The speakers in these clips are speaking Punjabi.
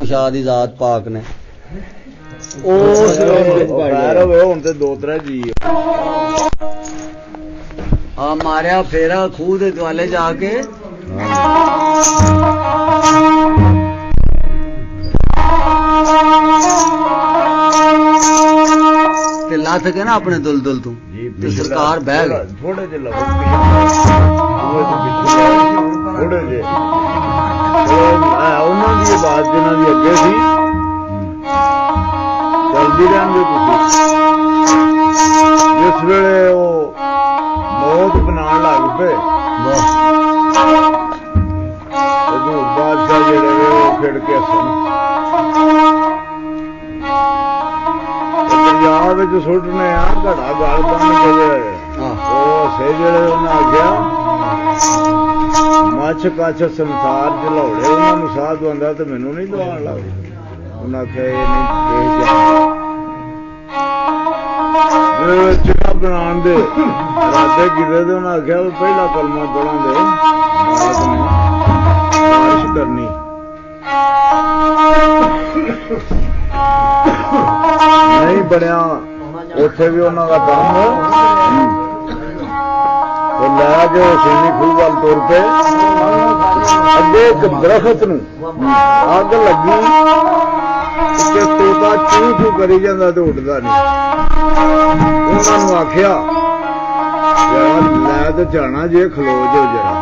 शाह दी जात पाक ने दो त्रै जी मारिया फेरा खूह दे दुआले जाके ते लथ के ना अपने दुलदुल तू ते सरकार बह गई थोड़े जे लगो थोड़े जे ਉਹਨਾਂ ਦੀ ਆਵਾਜ਼ ਜਿਹਨਾਂ ਦੀ ਅੱਗੇ ਸੀ ਚਲਦੀ ਰਹਿੰਦੇ ਤੁਸੀਂ ਜਿਸ ਵੇਲੇ ਉਹ ਮੌਤ ਬਣਾਉਣ ਲੱਗ ਪਏ ਉਦੋਂ ਬਾਦਸ਼ਾਹ ਜਿਹੜੇ ਉਹ ਖਿੜ ਕੇ ਹੱਸਣ ਦਰਿਆ ਵਿੱਚ ਸੁੱਟਣੇ ਆ ਘੜਾ ਗਲ ਬੰਨ ਕੇ ਉਹ ਸੇ ਜਿਹੜੇ ਉਹਨਾਂ ਆਖਿਆ ਮੱਛ ਕੱਛ ਸੰਸਾਰ ਚ ਲਾਉੜੇ ਉਹਨਾਂ ਨੂੰ ਸਾਹ ਦਵਾਉਂਦਾ ਤੇ ਮੈਨੂੰ ਨਹੀਂ ਦਵਾਉਣ ਲੱਗਦਾ ਉਹਨਾਂ ਆਖਿਆ ਇਹ ਨਹੀਂ ਚਿੱਟਾ ਬਣਾਉਣ ਦੇ ਰਾਜੇ ਕਿਤੇ ਤੇ ਉਹਨਾਂ ਆਖਿਆ ਪਹਿਲਾ ਕਲਮਾ ਪੜਾਂਦੇ ਬਾਰਿਸ਼ ਕਰਨੀ ਨਹੀਂ ਬਣਿਆ ਉੱਥੇ ਵੀ ਉਹਨਾਂ ਦਾ ਕੰਮ ਲੈ ਕੇ ਸੀਨੀ ਖੂਹ ਵੱਲ ਤੁਰ ਪਏ ਅੱਗੇ ਇੱਕ ਦਰਖਤ ਨੂੰ ਅੱਗ ਲੱਗੀ ਕਿ ਤੋਤਾ ਚੂੰ ਚੂੰ ਕਰੀ ਜਾਂਦਾ ਤੇ ਉੱਡਦਾ ਨਹੀਂ ਉਹਨਾਂ ਨੂੰ ਆਖਿਆ ਯਾਰ ਲੈ ਤੇ ਜਾਣਾ ਜੇ ਖਲੋ ਜੋ ਜਰਾ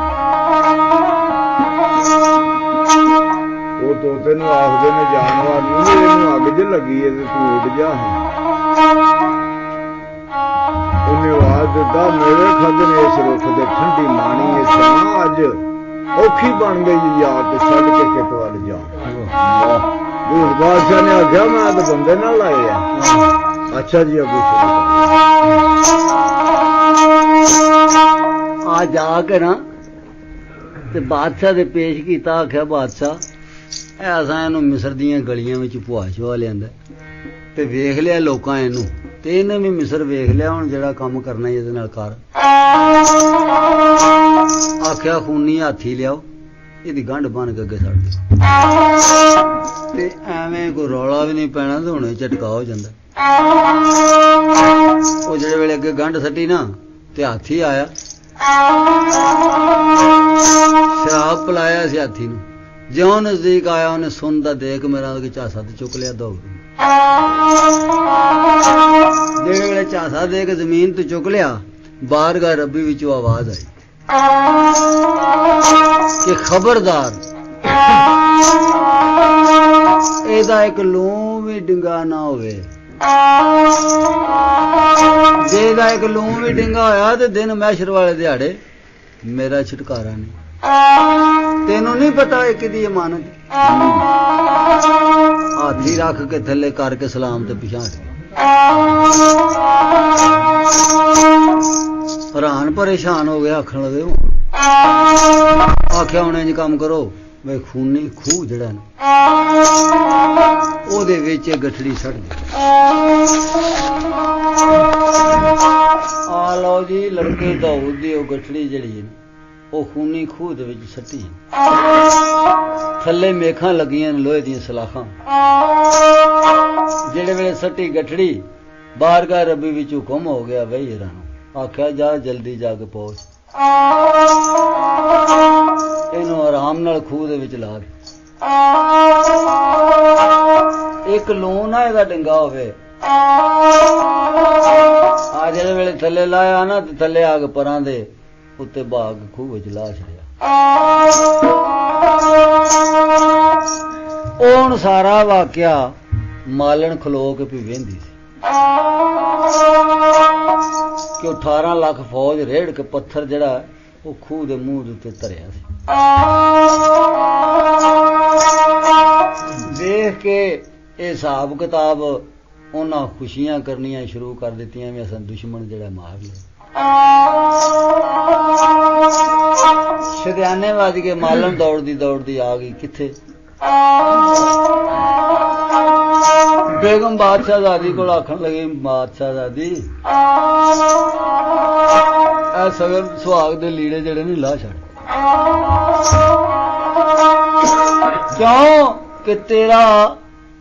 ਉਹ ਤੋਤੇ ਨੂੰ ਆਖਦੇ ਨੇ ਜਾਨਵਰ ਨੂੰ ਇਹਨੂੰ ਅੱਗ ਜ ਲੱਗੀ ਹੈ ਤੇ ਤੂੰ ਉੱਡ ਜਾ ਉਹਨੇ ਆਵਾਜ਼ ਦਿੱਤਾ ਮੇਰੇ ਖਦਨ ਇਸ ਰੁੱਖ ਦੇ ਠੰਡੀ ਮਾਣੀ ਇਸ ਸਮਾਂ ਅੱਜ ਔਖੀ ਬਣ ਗਈ ਯਾਰ ਤੇ ਛੱਡ ਕੇ ਕਿਤ ਵੱਲ ਜਾ ਦੂਰ ਬਾਦਸ਼ਾਹ ਨੇ ਆਖਿਆ ਮੈਂ ਤਾਂ ਬੰਦੇ ਨਾਲ ਆਏ ਆ ਅੱਛਾ ਜੀ ਅੱਗੇ आ जाके ना ते बादशाह दे पेश कीता आख्या बादशाह ऐसा इनू मिस्र दियां गलियां विच पुआ छुआ लियांदा ते वेख लिया लोकां इनू ते इन्हें भी मिस्र वेख लिया हुण जेड़ा काम करना इहदे नाल कर आख्या खूनी हाथी लियाओ इहदी गंढ बन के अगे सड़ दे ते एवें कोई रौला भी नहीं पैना ते हुणे झटका हो जांदा ओ जेड़े वेले अगे गंढ सट्टी ना ते हाथी आया शराब पिलाया सी हाथी नूं ज्यों नजदीक आया उन्हें सुनदा देख मेरा झांसा ते चुक लिया दौड़ जेड़े वेले झांसा दे के जमीन तो चुक लिया बारगाह रब्बी विचों आवाज आई कि खबरदार एदा एक लूं भी डिंगा ना होवे जेदा एक लूं भी डिंगा होया ते दिन मैशर वाले दिहाड़े मेरा छुटकारा नहीं तेनू नहीं पता एक दी अमानत हाथी रख के थले करके सलाम ते पिछा हैरान परेशान हो गया आखन लगे आख्या हुण इंज काम करो वे खूनी खूह जड़ा ओदे विच गठड़ी सड़ गई आ लो जी लड़के दाऊद दी गठड़ी जड़ी ओ खूनी खूह दे विच सट्टी थल्ले मेखां लगियां लोहे दी सलाखां जेड़े वेले सट्टी गठड़ी बारगाह रब्बी विच हुक्म हो गया बई इहरां आख्या जा जल्दी जाके पहुंच इहनूं आराम नाल खूह दे विच ला दे एक लूं ना इहदा डिंगा होवे आ जेड़े वेले थल्ले लाया ना ते थल्ले आ के परां दे उत्ते भाग खूह विच ला छड़िया हुण सारा वाकिया मालन खलो के भी वेंदी सी कि 18 लाख फौज रेड़ के पत्थर जड़ा वो खूह दे मूंह दे उत्ते धरिया सी देख के हिसाब किताब उन्हां खुशियां करनियां शुरू कर दित्तियां भी असां दुश्मन जड़ा मार लिया शदियाने वज के मालन दौड़दी दौड़दी आ गई किथे बेगम बादशाहजादी को आखन लगी बादशाहजादी सगन सुहाग दे लीड़े जड़े नहीं ला छड़ क्यों ਕਿ ਤੇਰਾ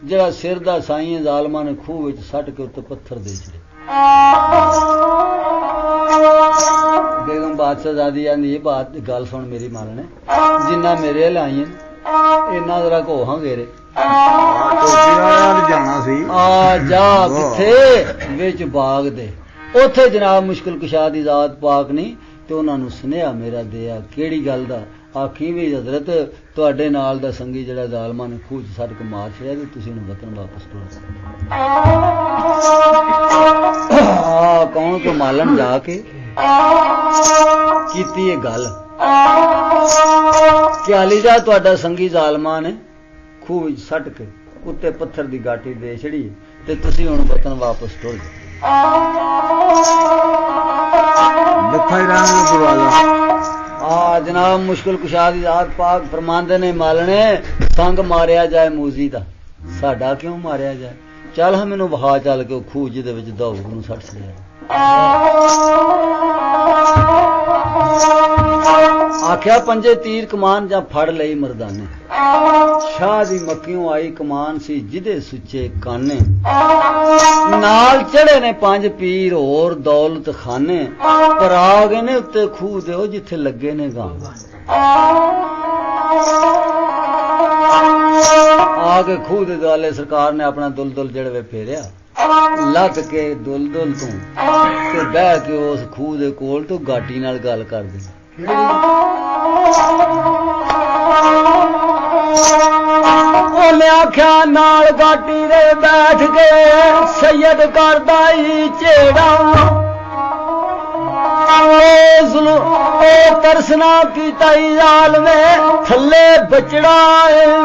ਜਿਹੜਾ ਸਿਰ ਦਾ ਸਾਈਂ ਜ਼ਾਲਮਾਂ ਨੇ ਖੂਹ ਵਿੱਚ ਸੱਟ ਕੇ ਉੱਤੇ ਪੱਥਰ ਦੇ ਛੜੇ। ਬੇਗਮ ਬਾਦਸ਼ਾਹਜ਼ਾਦੀ ਆਂਦੀ ਬਾਤ ਗੱਲ ਸੁਣ ਮੇਰੀ ਮਾਲਣੇ, ਜਿੰਨਾ ਮੇਰੇ ਲਾਈਆਂ ਇੰਨਾ ਜ਼ਰਾ ਕੋਹਾਂ ਗੇਰੇ ਜਾਣਾ ਸੀ। ਆ ਜਾ ਕਿੱਥੇ ਵਿੱਚ ਬਾਗ ਦੇ ਉੱਥੇ ਜਨਾਬ ਮੁਸ਼ਕਿਲ ਕੁਸ਼ਾ ਦੀ ਜ਼ਾਤ ਪਾਕ ਨਹੀਂ ਤੇ ਉਹਨਾਂ ਨੂੰ ਸੁਨੇਹਾ ਮੇਰਾ ਦਿਆ। ਕਿਹੜੀ ਗੱਲ ਦਾ? ਆਖੀ ਵੀ ਹਜ਼ਰਤ ਤੁਹਾਡੇ ਨਾਲ ਦਾ ਸੰਗੀ ਜਿਹੜਾ ਜ਼ਾਲਮਾਂ ਨੇ ਖੂਹ 'ਚ ਸੱਟ ਕੇ ਮਾਰ ਛੜਿਆ ਤੇ ਤੁਸੀਂ ਉਹਨੂੰ ਵਤਨ ਵਾਪਸ ਤੋਰ। ਕੌਣ ਕੋ ਮਾਲਣ ਜਾ ਕੇ ਕੀਤੀ ਇਹ ਗੱਲ ਕਿ ਆਲੀਜਾ ਤੁਹਾਡਾ ਸੰਗੀ ਜ਼ਾਲਮਾਂ ਨੇ ਖੂਹ ਵਿੱਚ ਸੱਟ ਕੇ ਉੱਤੇ ਪੱਥਰ ਦੀ ਗਾਟੀ ਦੇ ਛੜੀ ਤੇ ਤੁਸੀਂ ਹੁਣ ਵਤਨ ਵਾਪਸ ਟੁਰ ਜਾਓ। ਜਨਾਬ ਮੁਸ਼ਕਿਲ ਕੁਸ਼ਾ ਦੀ ਜ਼ਾਤ ਪਾਕ ਫਰਮਾਂਦੇ ਨੇ ਮਾਲਣੇ ਸੰਗ ਮਾਰਿਆ ਜਾਏ ਮੂਜ਼ੀ ਦਾ, ਸਾਡਾ ਕਿਉਂ ਮਾਰਿਆ ਜਾਏ? ਚੱਲ ਹਾਂ ਮੈਨੂੰ ਵਹਾ ਚੱਲ ਕੇ ਉਹ ਖੂਹ ਜਿਹਦੇ ਵਿੱਚ ਦਾਊਦ ਨੂੰ ਸੱਟ ਛੜਿਆ। ਆਖਿਆ ਪੰਜੇ ਤੀਰ ਕਮਾਨ ਜਾਂ ਫੜ ਲਈ ਮਰਦਾਨੇ, ਸ਼ਾਹ ਦੀ ਮੱਕੀਓਂ ਆਈ ਕਮਾਨ ਸੀ ਜਿਹਦੇ ਸੁੱਚੇ ਕਾਨੇ, ਨਾਲ ਚੜੇ ਨੇ 5 ਪੀਰ ਹੋਰ ਦੌਲਤ ਖਾਨੇ, ਪਰ ਆ ਗਏ ਨੇ ਉੱਤੇ ਖੂਹ ਦਿਓ ਜਿੱਥੇ ਲੱਗੇ ਨੇ ਗਾਂ। ਆ ਕੇ ਖੂਹ ਦੇ ਦੁਆਲੇ ਸਰਕਾਰ ਨੇ ਆਪਣਾ ਦੁਲਦੁਲ ਜੜਵੇ ਫੇਰਿਆ, ਲੱਗ ਕੇ ਦੁਲਦੁਲ ਤੋਂ ਤੇ ਬਹਿ ਕੇ ਉਸ ਖੂਹ ਦੇ ਕੋਲ ਤੋਂ ਗਾਟੀ ਨਾਲ ਗੱਲ ਕਰਦੇ। ਉਹਨੇ ਆਖਿਆ ਨਾਲ ਗਾਟੀ ਦੇ ਬੈਠ ਗਏ ਸੈਯਦ ਕਰਦਾ ਹੀ ਝੇੜਾ, ਉਹ ਤਰਸਨਾ ਕੀਤਾ ਜ਼ਾਲਮੇ ਥੱਲੇ ਬਚੜਾ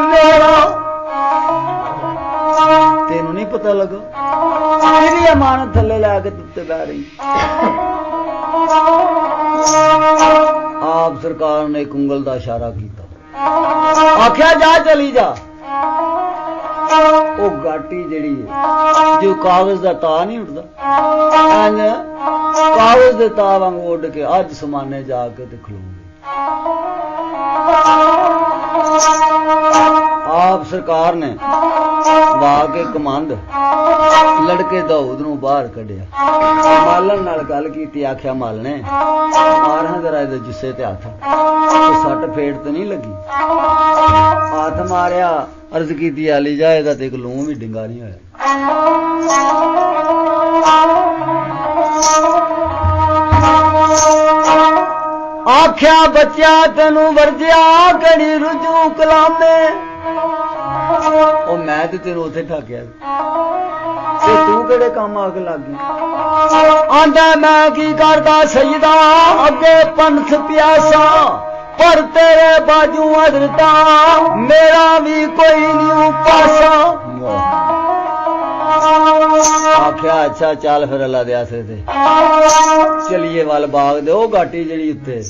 ਮੇਰਾ। ਤੈਨੂੰ ਨਹੀਂ ਪਤਾ ਲੱਗਾ ਤੇਰੀ ਅਮਾਨਤ ਥੱਲੇ ਲੈ ਕੇ ਉੱਤੇ ਬਹਿ ਰਹੀ। ਆਪ ਸਰਕਾਰ ਨੇ ਇੱਕ ਉਂਗਲ ਦਾ ਇਸ਼ਾਰਾ ਕੀਤਾ, ਆਖਿਆ ਜਾ ਚਲੀ ਜਾ। ਉਹ ਗਾਟੀ ਜਿਹੜੀ ਹੈ ਜੋ ਕਾਗਜ਼ ਦਾ ਤਾ ਨਹੀਂ ਉੱਡਦਾ, ਕਾਗਜ਼ ਦੇ ਤਾ ਵਾਂਗ ਉੱਡ ਕੇ ਅੱਜ ਸਮਾਨੇ ਜਾ ਕੇ ਤੇ ਖਲੋ ਗਈ। ਆਪ ਸਰਕਾਰ ਨੇ ਵਾ ਕੇ ਕਮੰਦ ਲੜਕੇ ਦਾਊਦ ਨੂੰ ਬਾਹਰ ਕੱਢਿਆ, ਮਾਲਣ ਨਾਲ ਗੱਲ ਕੀਤੀ। ਆਖਿਆ ਮਾਲਣੇ ਮਾਰਾਂ ਜਰਾ ਇਹਦੇ ਜੁੱਸੇ ਤੇ ਹੱਥ, ਸੱਟ ਫੇੜ ਤੇ ਨਹੀਂ ਲੱਗੀ? ਹੱਥ ਮਾਰਿਆ, ਅਰਜ਼ ਕੀਤੀ ਆਲੀ ਜਾ ਇਹਦਾ ਤੇ ਇੱਕ ਲੂੰ ਵੀ ਡਿੰਗਾ ਨਹੀਂ ਹੋਇਆ। ਆਖਿਆ ਬੱਚਿਆ ਤੈਨੂੰ ਵਰਜਿਆ ਕਿਹੜੀ ਰੁਜੂ ਕਲਾਮੇ, ਉਹ ਮੈਂ ਤੇ ਤੈਨੂੰ ਉੱਥੇ ਠਾਕਿਆ ਤੇ ਤੂੰ ਕਿਹੜੇ ਕੰਮ ਆ ਕੇ ਲੱਗ ਗਿਆ? ਆਂਦਾ ਮੈਂ ਕੀ ਕਰਦਾ ਸਈਦਾ ਅੱਗੇ ਪੰਥ ਪਿਆਸਾ, ਪਰ ਤੇਰੇ ਬਾਜੂ ਅਦਰਤਾ ਮੇਰਾ ਵੀ ਕੋਈ ਨਹੀਂ ਪਾਸਾ। ਆਖਿਆ ਅੱਛਾ ਚੱਲ ਫਿਰ ਅੱਲਾ ਦੇ ਆਸਰੇ ਤੇ ਚਲੀਏ ਵੱਲ ਬਾਗ ਦੇ। ਉਹ ਗਾਟੀ ਜਿਹੜੀ ਉੱਤੇ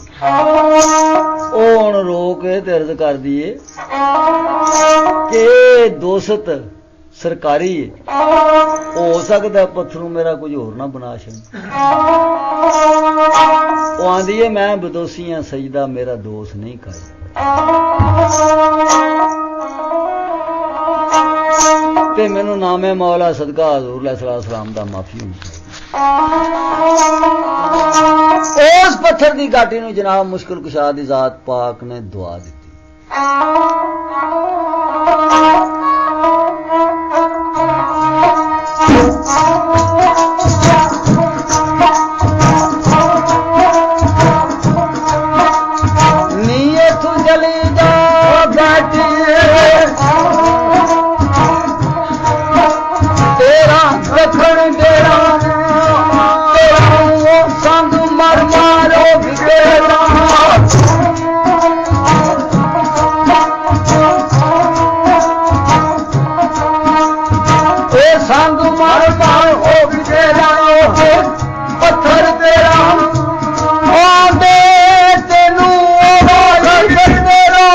ਉਹ ਹੁਣ ਰੋ ਕੇ ਤੇ ਅਰਜ਼ ਕਰਦੀ ਏ ਕਿ ਦੋਸਤ ਸਰਕਾਰੀ ਹੋ ਸਕਦਾ ਪੱਥਰੂ ਮੇਰਾ ਕੁਝ ਹੋਰ ਨਾ ਬਣਾ ਛੱਡ। ਉਹ ਆਂਦੀ ਏ ਮੈਂ ਬਦੋਸੀਆਂ ਸਜਦਾ ਮੇਰਾ ਦੋਸਤ ਨਹੀਂ ਕਰ। ਤੇ ਮੈਨੂੰ ਨਾਮੇ ਮੌਲਾ ਸਦਕਾ ਹਜ਼ੂਰ ਸਲਾਮ ਦਾ ਮਾਫੀ ਹੋਣੀ ਚਾਹੀਦੀ। ਉਸ ਪੱਥਰ ਦੀ ਗਾਟੀ ਨੂੰ ਜਨਾਬ ਮੁਸ਼ਕਿਲ ਕੁਸ਼ਾ ਦੀ ਜ਼ਾਤ ਪਾਕ ਨੇ ਦੁਆ ਦਿੱਤੀ। ਨੀਅਤ ਜਲੀ ਜਾ ਗਾਟੀ ਰੱਖਣ ਦੇਣਾ ਤੇਰਾ ਸੰਗ ਮਰ ਮਾਰੋ ਵਿਗੇਰਾ। ਇਹ ਸੰਗ ਮਰ ਮਾਰੋ ਵਿਗੇਰਾ ਪੱਥਰ ਤੇਰਾ ਆਂਦੇ ਤੈਨੂੰ ਆਵਾਜ਼ ਤੇਰਾ।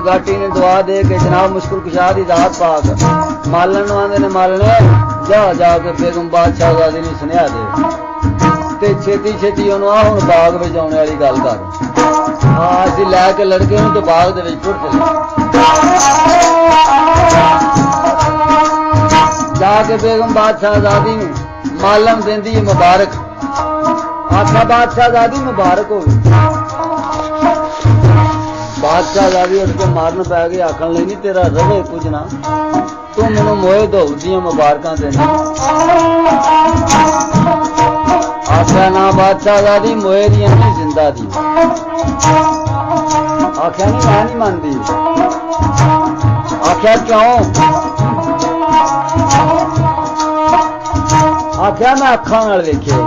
गाटी ने दुआ दे के जनाब मुश्किल कुशा दी दात पाक मालन नूं आंदे ने मालने जा जाके बेगम बादशाहजादी ने सुनेहा दे ते छेती छेती ओनूं आ हुण बाग विच आउणे वाली गल कर असीं लै के लड़के नूं ते बाग दे विच टुर चले जाके बेगम बादशाहजादी नूं मालन देंदी मुबारक आखा बादशाहजादी मुबारक होवे बादशाहजादी उठ के मारन पै गई आखन लगी तेरा रवे कुछ ना तू मैनू मोए दौड़ दियां मुबारकां देना आख्या ना बादशाहजादी मोए दियां नहीं जिंदा दी आख्या नहीं मैं नहीं मानती आख्या क्यों आख्या मैं अखां नाल वेखे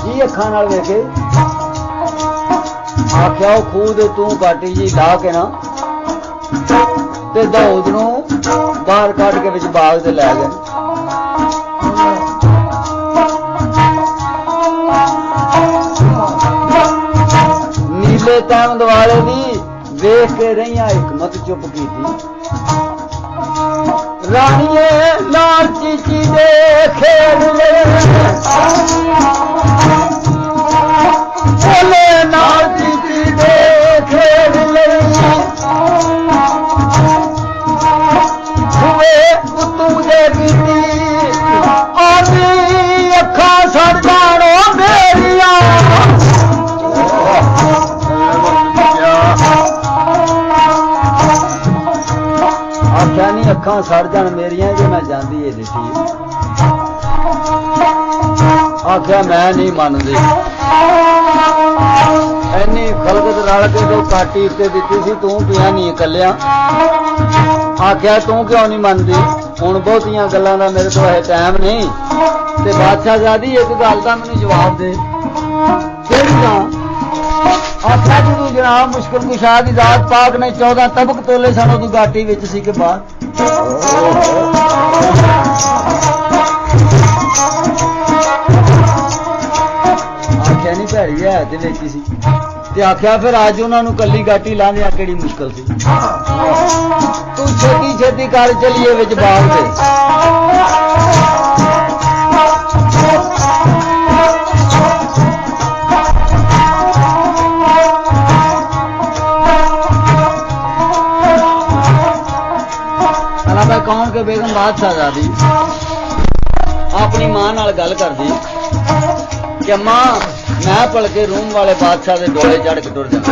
की अखां नाल वेखे आख्या वो खूद तू गाटी जी ला के ना ते दाऊद नूं बाहर कट के विच बाग ते लै गए नीले तैमद वाले दी वेख के रहियां हिकमत चुप कीती राणीए लाल चीची दे खेल ले बोले नाल चीची दे खेल ले हुए तू दे बीती आधी अखा सड़ जानो मेरिया आख्या नहीं अखा सड़ जान मेरिया जे मैं जाती है देखी आख्या मैं नहीं मानती इन्नी खलकत रल के तो काटी उत्ते दिती सी तू पिया नहीं कलिया आख्या तू क्यों नहीं मनती हुण बहुतियां गल्लां दा मेरे को है टाइम नहीं ते बादशाहजादी एक गल दा मैनूं जवाब दे केड़ी गां आख्या तू जनाब मुश्किल कुशा दी जात पाक ने 14 तबक तोले सन तू गाटी विच सी के बाहर आख्या नहीं भैड़ी है ते वेची सी ते आख्या फिर अज उन्होंने कली गाटी लाने केड़ी मुश्किल सी तू छेती छेती कर चलिए विच बाग दे कौन के बेगम बादशाहजादी अपनी मां नाल गल करदी कि मां मैं भलके रूम वाले बादशाह दे डोले चढ़ के टुर जाना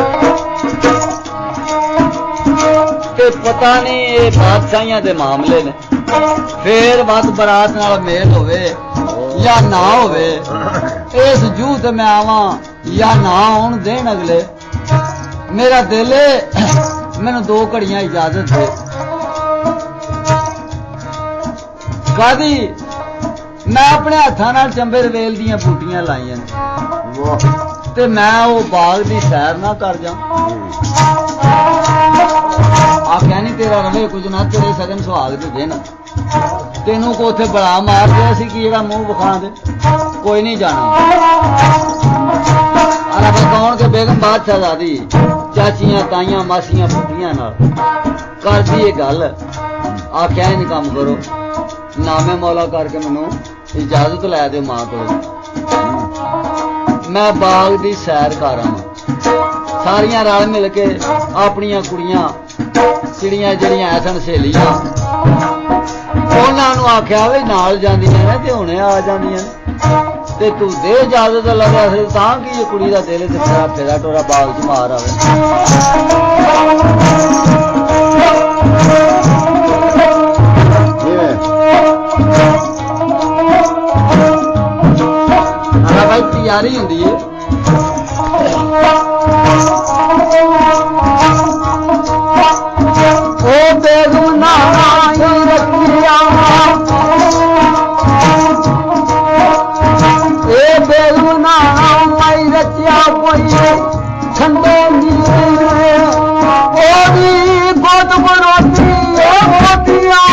ते पता नहीं ये बादशाहियां दे मामले ने फिर बस बरात नाल मेल होवे या ना होवे इस जूह ते मैं आवां या ना आउण देण अगले मेरा दिल मैनू 2 घड़ियां इजाजत दे कादी मैं अपने हाथों नाल चंबे रवेल दियां बूटियां लाइयां ते मैं वो बाग दी सैर ना कर जा आख्या नहीं तेरा रवे कुछ ना तेरे सगन सुहाग दे देना तेनू को उथे बड़ा मार दिया सी कि जेड़ा मुंह विखा दे कोई नहीं जाना कौन के बेगम बादशाहजादी चाचियां ताइयां मासियां फुफियां नाल करदी ये गल आख्या नहीं काम करो नामे मौला करके मैनू इजाजत लै दे मां को मैं बाग दी सैर कर आवां सारियां रल मिल के अपनियां कुड़ियां चिड़ियां जड़ियां ऐसन सहेलियां उन्हां नूं आख्या वे नाल जांदियां ने ते हुणे आ जांदियां ते तू दे इजाजत लगा तां कि ये कुड़ी दा दिल ते फेरा टोरा बाग च मार आवे भाई तैयारी होंदी है ओ बेगुना रखिया ए बेगुना माई रचिया कोई ठंडे ओ भी बहुत बनोती होतिया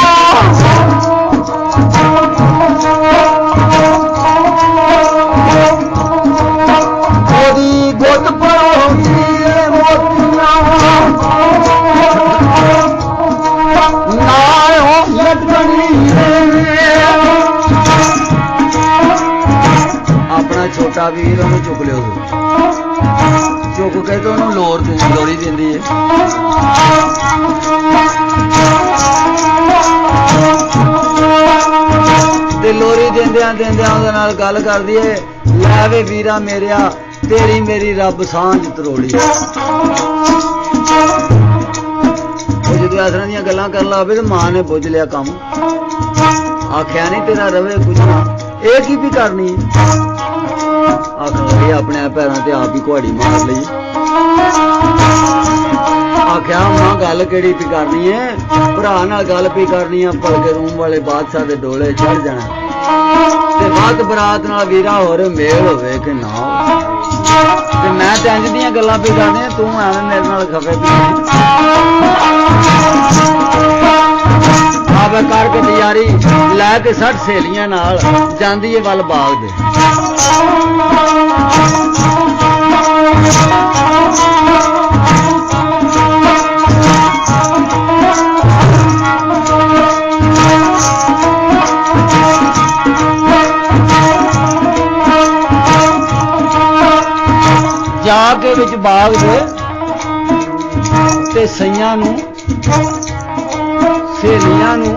छोटा वीर ਉਹਨੂੰ चुक लियो चुक के तो ਉਹਨੂੰ लोरी देंदी है ते लोरी देंदियां ਉਹਦੇ ਨਾਲ ਗੱਲ करदी है लै वे वीरा मेरिया तेरी मेरी रब सांझ तरोड़ी जो इस तरह दी गल्लां कर लावे तो मां ने बुझ लिया काम आख्या नहीं तेरा रवे कुछ ना ये की भी करनी आखन लगी अपने पैरों से आप ही कुहाड़ी मार ली आख्या मां गल केड़ी पी करनी है भरा नाल गल पी करनी है पलके रूम वाले बादशाह दे डोले चढ़ जाना ते बात बरात नाल वीरा होर मेल होवे कि ना ते मैं ते इंज दियां गल्लां पी करनी तू एवें मेरे नाल खफे पी आवे करके तैयारी लैके 60 सहेलियां नाल जांदी है वल बाग दे जाके विच बाग दे ते सईयां नूं सहेलियां नूं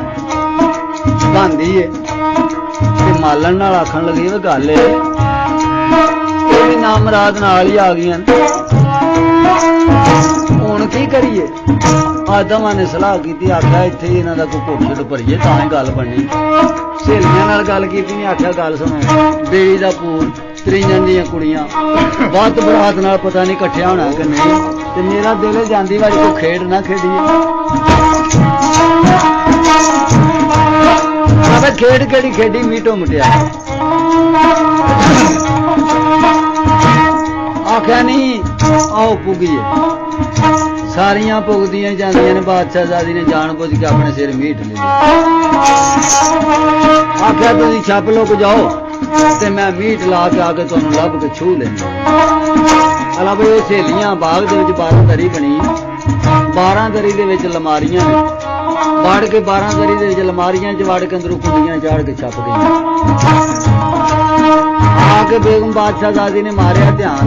बांधी है ते मालन नाल आखन लगी वे गल है भी नाम रात नाल ही आ गई हुण की करिए आदमा ने सलाह की आख्या इत्थे ही इन्हां दा कोई घुट भरीए तां ही गल बननी सहेलियां नाल गल कीती नहीं आख्या गल सुनो बेड़ी दा पूर त्रियां दियां कुड़ियां बात बरात नाल पता नहीं कट्ठिया होना कि नहीं ते मेरा दिल जांदी वारी कोई खेड ना खेडीए खेड केड़ी खेडी मीटो मुटिया आख्या नहीं आओ पुगिए सारियां पुगदियां जांदियां ने बादशाहजादी ने जान बुझ के अपने सिर मीट ले आख्या तुसीं छप लुक जाओ ते मैं मीट ला के आके तुहानूं लभ के छू लेंदा अला भाई वो सहेलियां बाग दे विच 12 दरी बनी 12 दरी दे विच लमारियां ने वड़ के 12 दरी दे विच लमारियां च वड़ के अंदरों कुंडियां चाड़ के छप गई आके बेगम बादशाहजादी ने मारिया ध्यान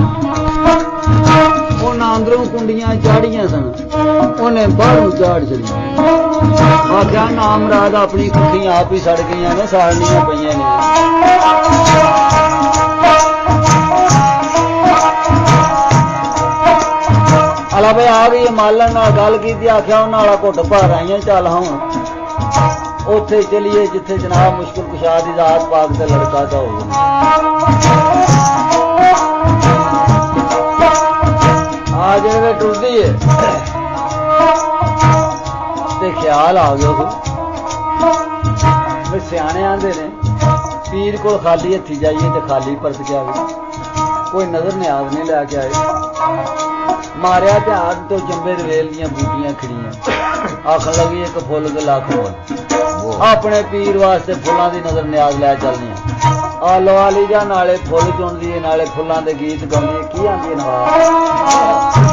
उन्हें अंदरों कुंडियां चाड़ियां सन उन्हें बाहरों चाड़ चली आख्या नाम रात अपनी कुखी आप ही सड़ गई ने साड़नियां पईयां ने अला भाई आ गई मालन नाल गल की आख्या उन्हां वाला घुट भर आईयां चल हुण उत्थे चलीए जिथे जनाब मुश्किल कुशा दी जात पाक ते लड़का दा होवे आज वे टुरदी है ते ख्याल आ गया भी सियाने आंदे ने पीर को खाली हथी जाइए तो खाली परत के आवे कोई नजर न्याज नहीं लैके आए मारिया ध्यान तो चंबे रवेल दियां बूटियां खड़ियां आखन लगी एक फुल दे लाख मोल अपने पीर वास्ते फुलां दी नजर न्याज लै चलनी आ लवा ली जा नाले फुल चुनदी है नाले फुलां दे गीत गाउंदी की आंदी नवाज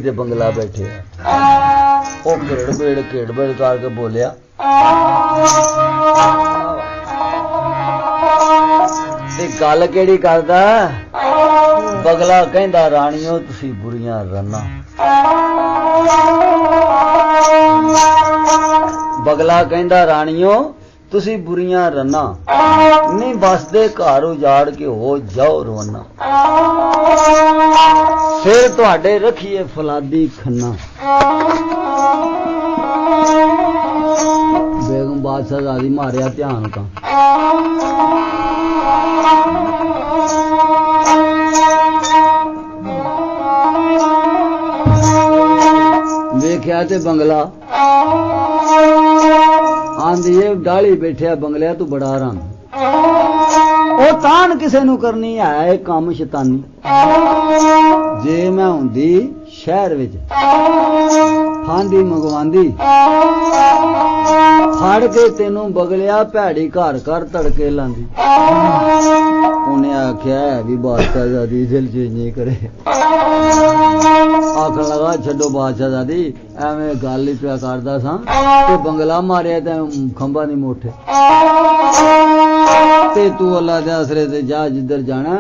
ਤੇ ਬੰਗਲਾ ਬੈਠੇ ਆ। ਉਹ ਖੇਡ ਬੇੜ ਕਰਕੇ ਬੋਲਿਆ, ਤੇ ਗੱਲ ਕਿਹੜੀ ਕਰਦਾ? ਬਗਲਾ ਕਹਿੰਦਾ, ਰਾਣੀਓ ਤੁਸੀਂ ਬੁਰੀਆਂ ਰੰਨਾਂ। ਬਗਲਾ ਕਹਿੰਦਾ, ਰਾਣੀਓ ਤੁਸੀਂ ਬੁਰੀਆਂ ਰੰਨਾਂ, ਨਹੀਂ ਵਸਦੇ ਘਰ ਉਜਾੜ ਕੇ ਹੋ ਜਾਓ ਰਵਾਨਾ। ਫਿਰ ਤੁਹਾਡੇ ਰੱਖੀਏ ਫਲਾਦੀ ਖੰਨਾ। ਬੇਗਮ ਬਾਦਸ਼ਾਹਜ਼ਾਦੀ ਮਾਰਿਆ ਧਿਆਨ ਤਾਂ ਵੇਖਿਆ ਤੇ ਬੰਗਲਾ ਆਂਦੀ ਏ ਡਾਲੀ ਬੈਠਿਆ ਬੰਗਲਿਆ ਤੂੰ ਬੜਾ ਰੰਗ। ਉਹ ਤਾਨ ਕਿਸੇ ਨੂੰ ਕਰਨੀ ਹੈ ਇਹ ਕੰਮ ਸ਼ੈਤਾਨੀ। ਜੇ ਮੈਂ ਹੁੰਦੀ ਸ਼ਹਿਰ ਵਿੱਚ ਫਾਂਦੀ ਮੰਗਵਾਂਦੀ, ਫੜ ਕੇ ਤੈਨੂੰ ਬਗਲਿਆ ਭੈੜੀ ਘਰ ਘਰ ਤੜਕੇ ਲਾਂਦੀ। ਉਹਨੇ ਆਖਿਆ ਵੀ ਬਾਦਸ਼ਾਹਜ਼ਾਦੀ ਦਿਲ ਚ ਨਹੀਂ ਕਰੇ। ਆਖਣ ਲਗਾ ਛੱਡੋ ਬਾਦਸ਼ਾਹਜ਼ਾਦੀ, ਐਵੇਂ ਗੱਲ ਹੀ ਪਿਆ ਕਰਦਾ ਸਾਂ ਤੇ ਬੰਗਲਾ ਮਾਰਿਆ ਤੇ ਖੰਭਾ ਨਹੀਂ ਮੋਠੇ। ਤੇ ਤੂੰ ਅੱਲਾ ਦੇ ਆਸਰੇ ਤੇ ਜਾ ਜਿੱਧਰ ਜਾਣਾ।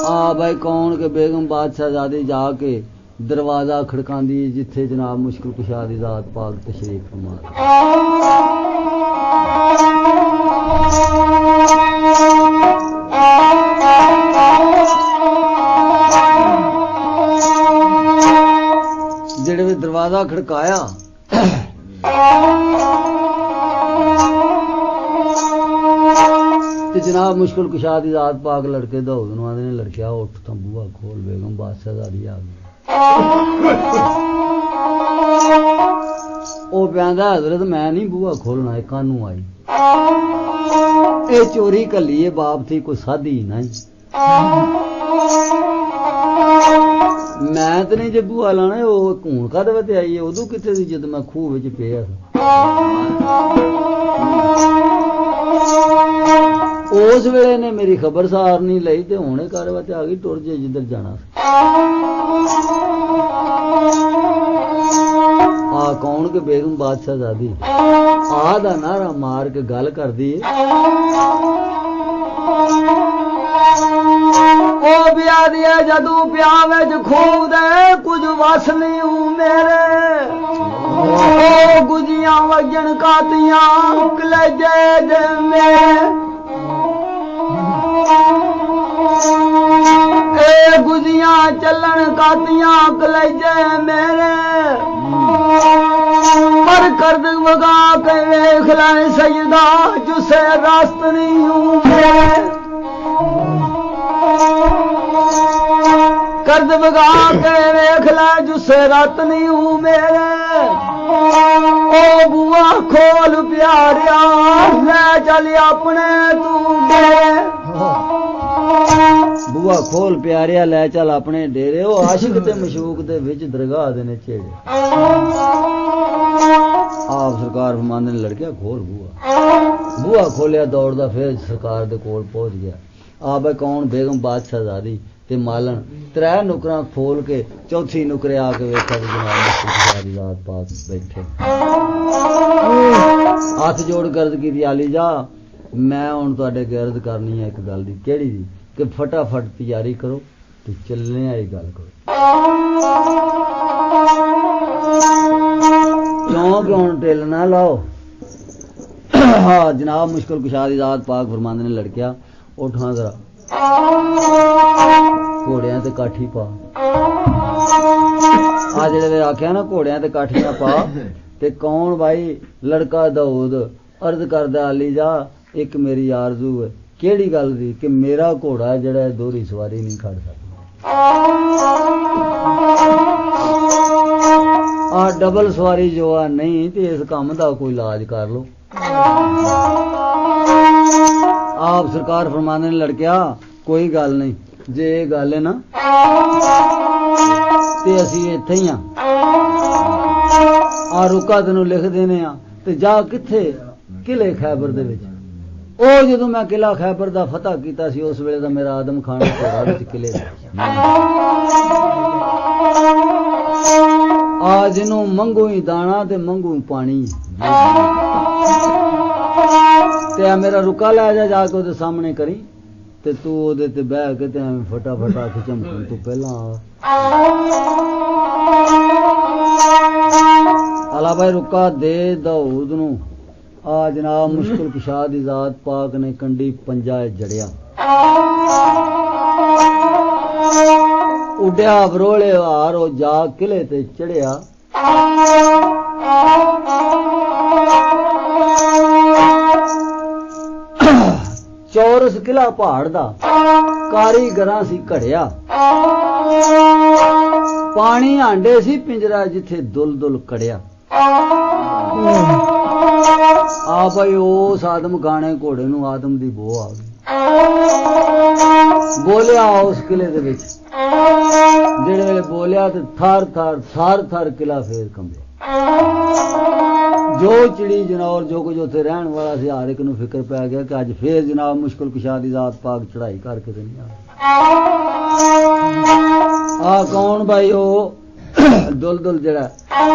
ਆ ਭਾਈ ਕੌਣ ਕੇ ਬੇਗਮ ਬਾਦਸ਼ਾਹਜ਼ਾਦੀ ਜਾ ਕੇ ਦਰਵਾਜ਼ਾ ਖੜਕਾਂਦੀ ਜਿੱਥੇ ਜਨਾਬ ਮੁਸ਼ਕਿਲ ਕੁਸ਼ਾ ਦੀ ਜ਼ਾਤ ਪਾਕ ਤਸ਼ਰੀਫ ਫਰਮਾ। ਜਿਹੜੇ ਵੀ ਦਰਵਾਜ਼ਾ ਖੜਕਾਇਆ ਤੇ ਜਨਾਬ ਮੁਸ਼ਕਿਲ ਕੁਸ਼ਾ ਦੀ ਜ਼ਾਤ ਪਾਕ ਲੜਕੇ ਦੌੜ ਨੂੰ ਆਂਦੇ ਨੇ, ਲੜਕਿਆ ਉੱਠ ਤਾਂ ਬੂਹਾ ਖੋਲ, ਬੇਗਮ ਬਾਦਸ਼ਾਹਜ਼ਾਦੀ ਆ ਗਈ। ਉਹ ਕਹਿੰਦਾ, ਹਜ਼ਰਤ ਮੈਂ ਨਹੀਂ ਬੂਹਾ ਖੋਲਣਾ, ਇਹ ਕਾਨੂੰ ਆਈ, ਇਹ ਚੋਰੀ ਕੱਲੀ ਹੈ, ਬਾਪ ਥੀ ਕੋਈ ਸਾਧੀ ਨਹੀਂ। ਮੈਂ ਤੇ ਨਹੀਂ ਜੇ ਬੂਹਾ ਲਾਣਾ, ਉਹ ਘੂਣ ਕਾਹਦੇ ਤੇ ਆਈ ਹੈ, ਉਦੋਂ ਕਿੱਥੇ ਸੀ ਜਦ ਮੈਂ ਖੂਹ ਵਿੱਚ ਪਿਆ। ਉਸ ਵੇਲੇ ਨੇ ਮੇਰੀ ਖਬਰਸਾਰ ਨਹੀਂ ਲਈ ਤੇ ਹੁਣੇ ਘਰ ਵਿੱਚ ਆ ਗਈ, ਟੁਰ ਜੇ ਜਿੱਧਰ ਜਾਣਾ। ਆ ਕੌਣ ਕੇ ਬੇਗਮ ਬਾਦਸ਼ਾਹਜ਼ਾਦੀ ਆ ਦਾ ਨਾਰਾ ਮਾਰ ਕੇ ਗੱਲ ਕਰਦੀ ਏ। ਉਹ ਵਿਆਹ ਦੀ ਜਦੋਂ ਪਿਆ ਵਿੱਚ ਖੂਹ ਦੇ ਕੁਝ ਵਸ ਨਹੀਂ ਹੂੰ ਮੇਰੇ। ਉਹ ਗੁਜੀਆਂ ਵਜਣ ਕਾਤੀਆਂ ਕਲੇਜੇ ਦੇ ਮੇਰੇ। ਇਹ ਗੁਜੀਆਂ ਚੱਲਣ ਕਾਤੀਆਂ ਕਲੇਜੇ ਮੇਰੇ। ਪਰ ਕਰਦ ਵਗਾ ਕੇ ਵੇਖ ਲੈ ਸਜਦਾ ਜਿਸੇ ਰਾਸਤ ਨਹੀਂ ਹੂੰ ਮੇਰੇ। ਕਰਦ ਵਗਾ ਕੇ ਵੇਖ ਲੈ ਜਿਸੇ ਰਾਤ ਨਹੀਂ ਹੂੰ ਮੇਰੇ। ਉਹ ਬੂਆ ਖੋਲ ਪਿਆਰਿਆ ਲੈ ਚੱਲ ਆਪਣੇ ਤੂੰ ਮੇਰੇ। ਬੂਆ ਖੋਲ ਪਿਆਰਿਆ ਲੈ ਚੱਲ ਆਪਣੇ ਡੇਰੇ। ਉਹ ਆਸ਼ਿਕ ਤੇ ਮਸ਼ੂਕ ਦੇ ਵਿੱਚ ਦਰਗਾਹ ਦੇ ਨੇ ਛੇੜੇ। ਆਪ ਸਰਕਾਰ ਫਰਮਾਉਂਦੇ ਨੇ, ਲੜਕਿਆ ਖੋਲ ਬੂਆ। ਬੂਆ ਖੋਲਿਆ ਦੌੜਦਾ ਫਿਰ ਸਰਕਾਰ ਦੇ ਕੋਲ ਪਹੁੰਚ ਗਿਆ। ਆ ਬਈ ਕੌਣ? ਬੇਗਮ ਬਾਦਸ਼ਾਹਜ਼ਾਦੀ ਤੇ ਮਾਲਣ ਤਰੇ ਨੁਕਰਾਂ ਖੋਲ ਕੇ ਚੌਥੀ ਨੁਕਰੇ ਆ ਕੇ ਵੇਖਿਆ ਕਿ ਜਨਾਬ ਰਾਤ ਪਾਸ ਬੈਠੇ। ਹੱਥ ਜੋੜ ਗਰਦ ਕੀਤੀ, ਆਲੀ ਜਾ ਮੈਂ ਹੁਣ ਤੁਹਾਡੇ ਗਰਦ ਕਰਨੀ ਹੈ ਇੱਕ ਗੱਲ ਦੀ। ਕਿਹੜੀ ਦੀ? ਕਿ ਫਟਾਫਟ ਤਿਆਰੀ ਕਰੋ ਤੇ ਚੱਲਣੇ ਆਈ ਗੱਲ ਕਰੋ। ਕਿਉਂਕਿ ਹੁਣ ਢਿੱਲ ਨਾ ਲਾਓ। ਹਾਂ ਜਨਾਬ ਮੁਸ਼ਕਿਲ ਕੁਸ਼ਾ ਦੀ ਜ਼ਾਤ ਪਾਕ ਫਰਮਾਉਂਦੇ ਨੇ, ਲੜਕਿਆ ਉਠਾਂ ਜ਼ਰਾ ਘੋੜਿਆਂ ਤੇ ਕਾਠੀ ਪਾ। ਆ ਜਿਹੜੇ ਆਖਿਆ ਨਾ ਘੋੜਿਆਂ ਤੇ ਕਾਠੀਆਂ ਪਾ। ਤੇ ਕੌਣ ਭਾਈ? ਲੜਕਾ ਦਾਊਦ ਅਰਜ਼ ਕਰਦਾ, ਆਲੀ ਜਾ ਇੱਕ ਮੇਰੀ ਆਰਜ਼ੂ ਹੈ। ਕਿਹੜੀ ਗੱਲ ਦੀ? ਕਿ ਮੇਰਾ ਘੋੜਾ ਜਿਹੜਾ ਦੋਹਰੀ ਸਵਾਰੀ ਨਹੀਂ ਖੜ ਸਕਦਾ। ਆ ਡਬਲ ਸਵਾਰੀ ਜੋ ਆ ਨਹੀਂ ਤੇ ਇਸ ਕੰਮ ਦਾ ਕੋਈ ਇਲਾਜ ਕਰ ਲੋ। ਆਪ ਸਰਕਾਰ ਫਰਮਾਉਂਦੇ ਨੇ, ਲੜਕਿਆ ਕੋਈ ਗੱਲ ਨਹੀਂ, ਜੇ ਇਹ ਗੱਲ ਹੈ ਨਾ ਤੇ ਅਸੀਂ ਇੱਥੇ ਹੀ ਆ ਰੁਕਾ ਤੈਨੂੰ ਲਿਖ ਦੇਣੇ ਆ। ਤੇ ਜਾ ਕਿੱਥੇ? ਕਿਲੇ ਖੈਬਰ ਦੇ ਵਿੱਚ ਉਹ ਜਦੋਂ ਮੈਂ ਕਿਲਾ ਖੈਬਰ ਦਾ ਫਤਹ ਕੀਤਾ ਸੀ ਉਸ ਵੇਲੇ ਦਾ ਮੇਰਾ ਆਦਮ ਖਾਨ ਘੋੜਾ ਵਿੱਚ ਕਿਲੇ ਆ ਜਿਹਨੂੰ ਮੰਗੂ ਹੀ ਦਾਣਾ ਤੇ ਮੰਗੂ ਹੀ ਪਾਣੀ ਤੇ ਆ ਮੇਰਾ ਰੁਕਾ ਲੈ ਜਾ ਕੇ ਉਹਦੇ ਸਾਹਮਣੇ ਕਰੀ ਤੇ ਤੂੰ ਉਹਦੇ ਤੇ ਬਹਿ ਕੇ ਤੇ ਫਟਾਫਟ ਅੱਖ ਝਮਕਣ ਤੋਂ ਪਹਿਲਾਂ ਆਲਾ ਭਾਈ ਰੁਕਾ ਦੇ ਦਾਊਦ ਨੂੰ ਆ ਜਨਾਬ ਮੁਸ਼ਕਿਲ ਕੁਸ਼ਾ ਦੀ ਜ਼ਾਤ ਪਾਕ ਨੇ ਕੰਡੀ ਪੰਜਾ ਜੜਿਆ ਉੱਡਿਆ ਬਰੋਲੇ ਹਾਰ ਉਹ ਜਾ ਕਿਲੇ ਤੇ ਚੜਿਆ ਚੌਰਸ ਕਿਲਾ ਪਹਾੜ ਦਾ ਕਾਰੀਗਰਾਂ ਸੀ ਘੜਿਆ ਪਾਣੀ ਆਂਡੇ ਸੀ ਪਿੰਜਰਾ ਜਿੱਥੇ ਦੁਲ ਦੁਲ ਕੜਿਆ ਆ ਭਾਈ ਉਸ ਆਦਮ ਗਾਣੇ ਘੋੜੇ ਨੂੰ ਆਦਮ ਦੀ ਬੋ ਆ ਗਈ ਬੋਲਿਆ ਉਸ ਕਿਲੇ ਦੇ ਵਿੱਚ ਜਿਹੜੇ ਵੇਲੇ ਬੋਲਿਆ ਤੇ ਥਰ ਕਿਲਾ ਫੇਰ ਕੰਬਿਆ ਜੋ ਚਿੜੀ ਜਨੌਰ ਜੋ ਕੁਝ ਉੱਥੇ ਰਹਿਣ ਵਾਲਾ ਸੀ ਹਰ ਇੱਕ ਨੂੰ ਫਿਕਰ ਪੈ ਗਿਆ ਕਿ ਅੱਜ ਫੇਰ ਜਨਾਬ ਮੁਸ਼ਕਿਲ ਕੁਸ਼ਾ ਦੀ ਜ਼ਾਤ ਪਾਕ ਚੜਾਈ ਕਰਕੇ ਤੇ ਨਹੀਂ ਆ ਕੌਣ ਭਾਈ ਉਹ ਦੁਲਦੁਲ ਜਿਹੜਾ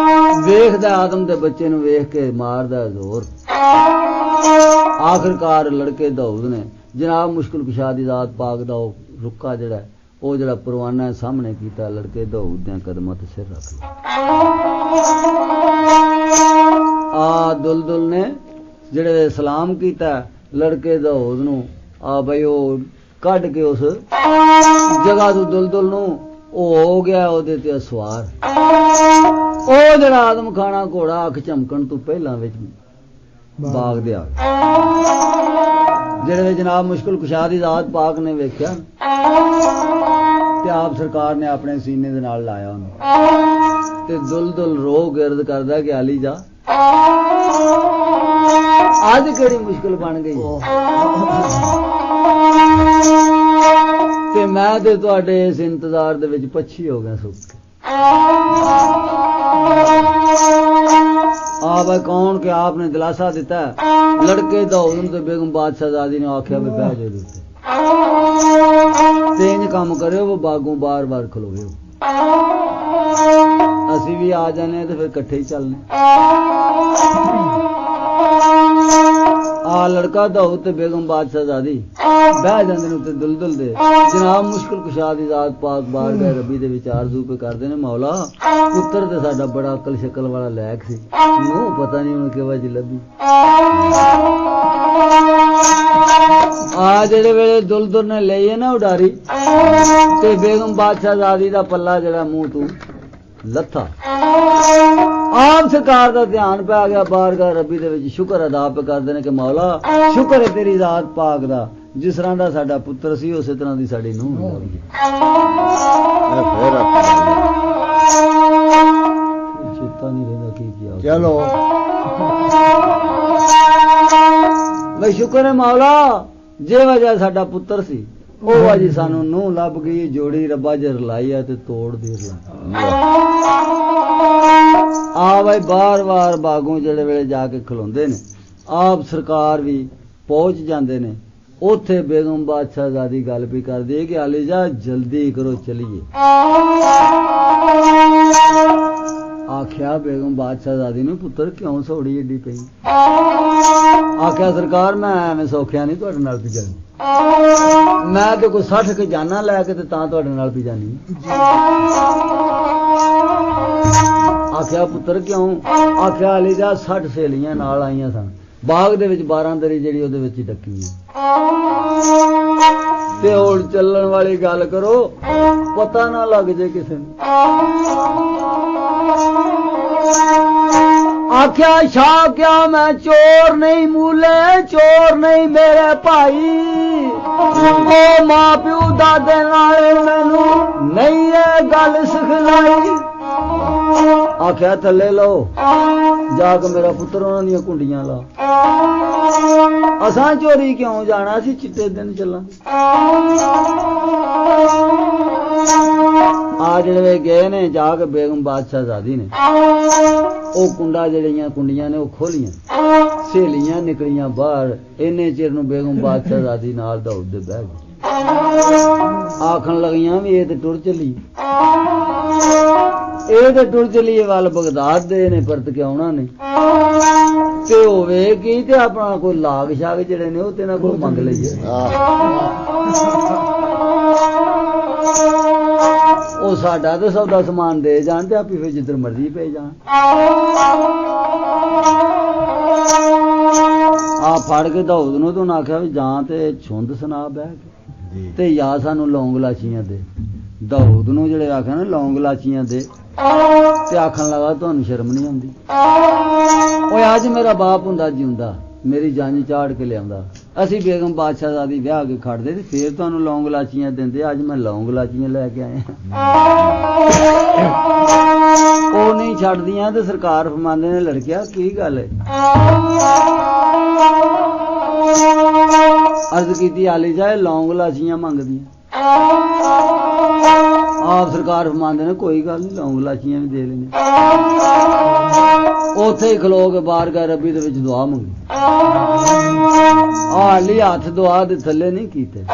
ਵੇਖਦਾ ਆਦਮ ਦੇ ਬੱਚੇ ਨੂੰ ਵੇਖ ਕੇ ਮਾਰਦਾ ਜ਼ੋਰ ਆਖਿਰਕਾਰ ਲੜਕੇ ਦਾਊਦ ਨੇ ਜਨਾਬ ਮੁਸ਼ਕਿਲ ਕੁਸ਼ਾ ਦੀ ਜ਼ਾਤ ਪਾਕ ਦਾ ਉਹ ਰੁੱਕਾ ਜਿਹੜਾ ਪਰਵਾਨਾ ਸਾਹਮਣੇ ਕੀਤਾ ਲੜਕੇ ਦਾਊਦ ਦੇ ਕਦਮਾਂ ਤੇ ਸਿਰ ਰੱਖ ਲਿਆ ਆ ਦੁਲਦੁਲ ਨੇ ਜਿਹੜੇ ਸਲਾਮ ਕੀਤਾ ਲੜਕੇ ਦਾਊਦ ਨੂੰ ਆ ਬਈ ਉਹ ਕੱਢ ਕੇ ਉਸ ਜਗ੍ਹਾ ਤੋਂ ਦੁਲਦੁਲ ਨੂੰ ਉਹ ਹੋ ਗਿਆ ਉਹਦੇ ਤੇ ਸਵਾਰ ਉਹ ਜਿਹੜਾ ਆਦਮ ਖਾਣਾ ਘੋੜਾ ਅੱਖ ਝਮਕਣ ਤੋਂ ਪਹਿਲਾਂ ਵਿੱਚ ਬਾਗ ਦੇ ਆ ਜਿਹੜੇ ਜਨਾਬ ਮੁਸ਼ਕਿਲ ਕੁਸ਼ਾ ਦੀ ਜ਼ਾਤ ਪਾਕ ਨੇ ਵੇਖਿਆ ਤੇ ਆਪ ਸਰਕਾਰ ਨੇ ਆਪਣੇ ਸੀਨੇ ਦੇ ਨਾਲ ਲਾਇਆ ਉਹਨੂੰ ਤੇ ਦੁਲਦੁਲ ਰੋ ਗਿਰਦ ਕਰਦਾ ਕਿ ਆਲੀ ਜਾ ਅੱਜ ਕਿਹੜੀ ਮੁਸ਼ਕਿਲ ਬਣ ਗਈ ਤੇ ਮੈਂ ਤੇ ਤੁਹਾਡੇ ਇਸ ਇੰਤਜ਼ਾਰ ਦੇ ਵਿੱਚ ਪੱਛੀ ਹੋ ਗਿਆ ਸੁੱਕ ਕੇ ਆ ਕੌਣ ਕਿ ਆਪਨੇ ਦਿਲਾਸਾ ਦਿੱਤਾ ਲੜਕੇ ਦਾਊਦ ਤੇ ਬੇਗਮ ਬਾਦਸ਼ਾਹਜ਼ਾਦੀ ਨੇ ਆਖਿਆ ਵੀ ਬਹਿ ਜਾਓ ਉੱਤੇ ਤੇ ਇੰਜ ਕੰਮ ਕਰਿਓ ਉਹ ਬਾਗੋਂ ਬਾਰ-ਬਾਰ ਖਲੋਵੇ ਅਸੀਂ ਵੀ ਆ ਜਾਣੇ ਤੇ ਫਿਰ ਇਕੱਠੇ ਹੀ ਚੱਲਨੇ ਆ ਲੜਕਾ ਦਾਊਦ ਤੇ ਬੇਗਮ ਬਾਦਸ਼ਾਹਜ਼ਾਦੀ ਬਹਿ ਜਾਂਦੇ ਨੇ ਉੱਤੇ ਦੁਲਦੁਲ ਦੇ ਜਨਾਬ ਮੁਸ਼ਕਿਲ ਕੁਸ਼ਾ ਦੀ ਜ਼ਾਤ ਪਾਕ ਬਾਰ ਗਏ ਰੱਬੀ ਦੇ ਵਿੱਚ ਆਰਜ਼ੂ ਪੇ ਕਰਦੇ ਨੇ ਮੌਲਾ ਪੁੱਤਰ ਤੇ ਸਾਡਾ ਬੜਾ ਅਕਲ ਸ਼ਕਲ ਵਾਲਾ ਲੈਕ ਸੀ ਨੂੰ ਪਤਾ ਨਹੀਂ ਉਹਨੂੰ ਕਿਵੇਂ ਜੀ ਲੱਭੀ ਆ ਜਿਹੜੇ ਵੇਲੇ ਦੁਲਦੁਲ ਨੇ ਲਈਏ ਨਾ ਉਡਾਰੀ ਤੇ ਬੇਗਮ ਬਾਦਸ਼ਾਹਜ਼ਾਦੀ ਦਾ ਪੱਲਾ ਜਿਹੜਾ ਮੂੰਹ ਤੋਂ ਲੱਥਾ ਆਪ ਸਰਕਾਰ ਦਾ ਧਿਆਨ ਪੈ ਗਿਆ ਬਾਰਗਾਹ ਰੱਬੀ ਦੇ ਵਿੱਚ ਸ਼ੁਕਰ ਅਦਾ ਪੇ ਕਰਦੇ ਨੇ ਕਿ ਮੌਲਾ ਸ਼ੁਕਰ ਹੈ ਤੇਰੀ ਜ਼ਾਤ ਪਾਕ ਦਾ ਜਿਸ ਤਰ੍ਹਾਂ ਦਾ ਸਾਡਾ ਪੁੱਤਰ ਸੀ ਉਸੇ ਤਰ੍ਹਾਂ ਦੀ ਸਾਡੀ ਨੂੰਹ ਚੇਤਾ ਨਹੀਂ ਰਹਿੰਦਾ ਕੀ ਚਲੋ ਬਈ ਸ਼ੁਕਰ ਹੈ ਮੌਲਾ ਜੇ ਵਜ੍ਹਾ ਸਾਡਾ ਪੁੱਤਰ ਸੀ ਉਹ ਵਾਜੀ ਸਾਨੂੰ ਨੂੰਹ ਲੱਭ ਗਈ ਜੋੜੀ ਰੱਬਾ ਜੇ ਰਲਾਈ ਆ ਤੇ ਤੋੜ ਦੇ ਆ ਬਈ ਬਾਰ-ਬਾਰ ਬਾਗੋਂ ਜਿਹੜੇ ਵੇਲੇ ਜਾ ਕੇ ਖਲੋਂਦੇ ਨੇ ਆਪ ਸਰਕਾਰ ਵੀ ਪਹੁੰਚ ਜਾਂਦੇ ਨੇ ਉੱਥੇ ਬੇਗਮ ਬਾਦਸ਼ਾਹਜ਼ਾਦੀ ਗੱਲ ਵੀ ਕਰਦੀ ਹੈ ਕਿ ਆਲੀ ਜਾ ਜਲਦੀ ਕਰੋ ਚਲੀਏ ਆਖਿਆ ਬੇਗਮ ਬਾਦਸ਼ਾਹਜ਼ਾਦੀ ਨੂੰ ਪੁੱਤਰ ਕਿਉਂ ਸੌੜੀ ਏਡੀ ਪਈ ਆਖਿਆ ਸਰਕਾਰ ਮੈਂ ਐਵੇਂ ਸੌਖਿਆ ਨਹੀਂ ਤੁਹਾਡੇ ਨਾਲ ਵੀ ਜਾਣੀ ਮੈਂ ਤੇ ਕੋਈ 60 ਕੇ ਜਾਨਾ ਲੈ ਕੇ ਤੇ ਤਾਂ ਤੁਹਾਡੇ ਨਾਲ ਵੀ ਜਾਣੀ ਆਖਿਆ ਪੁੱਤਰ ਕਿਉਂ ਆਖਿਆ ਅਲੀ ਜਾ 60 ਸਹੇਲੀਆਂ ਨਾਲ ਆਈਆਂ ਸਨ ਬਾਗ ਦੇ ਵਿੱਚ 12 ਦਰੀ ਜਿਹੜੀ ਉਹਦੇ ਵਿੱਚ ਹੀ ਡੱਕੀ ਤੇ ਹੁਣ ਚੱਲਣ ਵਾਲੀ ਗੱਲ ਕਰੋ ਪਤਾ ਨਾ ਲੱਗ ਜੇ ਕਿਸੇ ਨੂੰ ਆਖਿਆ ਸ਼ਾਹ ਕਿਆ ਮੈਂ ਚੋਰ ਨਹੀਂ ਮੂਲੇ ਚੋਰ ਨਹੀਂ ਮੇਰੇ ਭਾਈ ਉਹ ਮਾਂ ਪਿਓ ਦਾਦੇ ਨਾਲ ਮੈਨੂੰ ਨਹੀਂ ਇਹ ਗੱਲ ਸਿਖਲਾਈ ਆਖਿਆ ਥੱਲੇ ਲਓ ਜਾ ਕੇ ਮੇਰਾ ਪੁੱਤਰ ਉਹਨਾਂ ਦੀਆਂ ਕੁੰਡੀਆਂ ਲਾ ਅਸਾਂ ਚੋਰੀ ਕਿਉਂ ਜਾਣਾ ਸੀ ਚਿੱਟੇ ਦਿਨ ਚੱਲਾਂਗੇ ਆ ਜਿਹੜੇ ਗਏ ਨੇ ਜਾ ਕੇ ਬੇਗਮ ਬਾਦਸ਼ਾਹਜ਼ਾਦੀ ਨੇ ਉਹ ਕੁੰਡਾ ਜਿਹੜੀਆਂ ਕੁੰਡੀਆਂ ਨੇ ਉਹ ਖੋਲੀਆਂ ਸਹੇਲੀਆਂ ਨਿਕਲੀਆਂ ਬਾਹਰ, ਇੰਨੇ ਚਿਰ ਨੂੰ ਬੇਗਮ ਬਾਦਸ਼ਾਹਜ਼ਾਦੀ ਨਾਲ ਦੌੜਦੇ ਬਹਿ ਗਏ। ਆਖਣ ਲੱਗੀਆਂ ਵੀ ਇਹ ਤੇ ਟੁਰ ਚਲੀ, ਇਹ ਤੇ ਟੁਰ ਚਲੀਏ ਵੱਲ ਬਗਦਾਦ ਦੇ ਨੇ, ਪਰਤ ਕੇ ਆਉਣਾ ਨੇ, ਤੇ ਹੋਵੇ ਕੀ ਤੇ ਆਪਣਾ ਕੋਈ ਲਾਗ ਸ਼ਾਗ ਜਿਹੜੇ ਨੇ ਉਹ ਤੇ ਇਹਨਾਂ ਕੋਲ ਮੰਗ ਲਈਏ। ਉਹ ਸਾਡਾ ਤੇ ਸੌਦਾ ਸਮਾਨ ਦੇ ਜਾਣ ਤੇ ਆਪੀ ਫਿਰ ਜਿੱਧਰ ਮਰਜ਼ੀ ਪੈ ਜਾਣ। ਆ ਫੜ ਕੇ ਦਊਦ ਨੂੰ ਤੂੰ ਆਖਿਆ ਵੀ ਜਾਂ ਤੇ ਛੁੰਦ ਸੁਣਾ ਬਹਿ ਕੇ ਤੇ ਜਾਂ ਸਾਨੂੰ ਲੌਂਗ ਲਾਚੀਆਂ ਦੇ। ਦਊਦ ਨੂੰ ਜਿਹੜੇ ਆਖਿਆ ਨਾ ਲੌਂਗ ਲਾਚੀਆਂ ਦੇ, ਤੇ ਆਖਣ ਲੱਗਾ ਤੁਹਾਨੂੰ ਸ਼ਰਮ ਨਹੀਂ ਆਉਂਦੀ? ਓਏ ਅੱਜ ਮੇਰਾ ਬਾਪ ਹੁੰਦਾ ਜਿਉਂਦਾ, ਮੇਰੀ ਜੰਝ ਚਾੜ ਕੇ ਲਿਆਉਂਦਾ, ਅਸੀਂ ਬੇਗਮ ਬਾਦਸ਼ਾਹਜ਼ਾਦੀ ਵਿਆਹ ਕੇ ਖੜਦੇ ਤੇ ਫੇਰ ਤੁਹਾਨੂੰ ਲੌਂਗ ਲਾਚੀਆਂ ਦਿੰਦੇ। ਅੱਜ ਮੈਂ ਲੌਂਗ ਲਾਚੀਆਂ ਲੈ ਕੇ ਆਇਆ। ਉਹ ਨਹੀਂ ਛੱਡਦੀਆਂ ਤੇ ਸਰਕਾਰ ਫਰਮਾਉਂਦੇ ਨੇ ਲੜਕਿਆ ਕੀ ਗੱਲ ਹੈ? ਅਰਜ਼ ਕੀਤੀ ਆਲੀ ਜਾਏ ਲੌਂਗ ਲਾਚੀਆਂ ਮੰਗਦੀਆਂ। ਆਪ ਸਰਕਾਰ ਫਰਮਾਉਂਦੇ ਨੇ ਕੋਈ ਗੱਲ ਨਹੀਂ ਲੌਂਗ ਲਾਚੀਆਂ ਵੀ ਦੇ ਲੈਣੇ। ਉੱਥੇ ਹੀ ਖਲੋ ਕੇ ਬਾਰਗਾਹ ਰੱਬੀ ਦੇ ਵਿੱਚ ਦੁਆ ਮੰਗੀ। ਹਾਲੀ ਹੱਥ ਦੁਆ ਦੇ ਥੱਲੇ ਨਹੀਂ ਕੀਤੇ।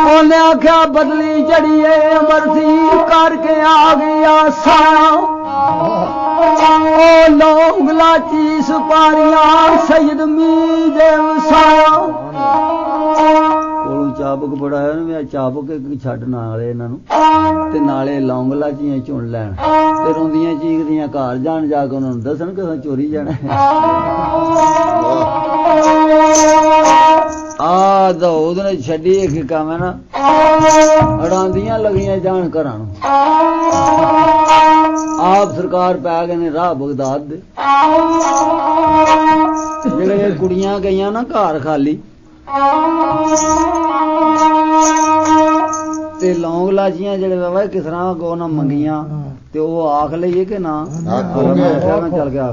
ਉਹਨੇ ਆਖਿਆ ਬਦਲੀ ਜੜੀਏ ਅਮਰਸੀ ਕਰਕੇ ਆ ਗਿਆ ਸਾਇਆ, ਉਹ ਲੌਂਗ ਲਾਚੀ ਸੁਪਾਰੀਆਂ ਸੈਦ ਮੀਰ ਦੇ ਵਸਾਇਆ। ਕੋਲੋਂ ਚਾਬਕ ਬੜਾਇਆ ਨੇ, ਮੈਂ ਚਾਬਕ ਛੱਡ ਨਾਲੇ ਇਹਨਾਂ ਨੂੰ ਤੇ ਨਾਲੇ ਲੌਂਗ ਲਾਚੀਆਂ ਚੁਣ ਲੈਣ ਤੇ ਰੋਂਦੀਆਂ ਚੀਕਦੀਆਂ ਘਰ ਜਾਣ, ਜਾ ਕੇ ਉਹਨਾਂ ਨੂੰ ਦੱਸਣ ਕਿ ਚੋਰੀ ਜਾਣਾ। ਆ ਦਊਦ ਨੇ ਛੱਡੀ ਇੱਕ ਕੰਮ ਹੈ ਨਾ, ਅੜਾਂਦੀਆਂ ਲੱਗੀਆਂ ਜਾਣ ਘਰਾਂ ਨੂੰ। ਆਪ ਸਰਕਾਰ ਪੈ ਗਏ ਨੇ ਰਾਹ ਬਗਦਾਦ ਦੇ। ਜਿਹੜੇ ਕੁੜੀਆਂ ਗਈਆਂ ਨਾ ਘਰ ਖਾਲੀ ਤੇ ਲੌਂਗ ਲਾਚੀਆਂ ਜਿਹੜੇ ਬਾਬਾ ਕਿਸ ਤਰ੍ਹਾਂ ਕੋ ਨਾ ਮੰਗੀਆਂ ਤੇ ਉਹ ਆਖ ਲਈਏ ਕਿ ਨਾ ਚੱਲ ਗਿਆ।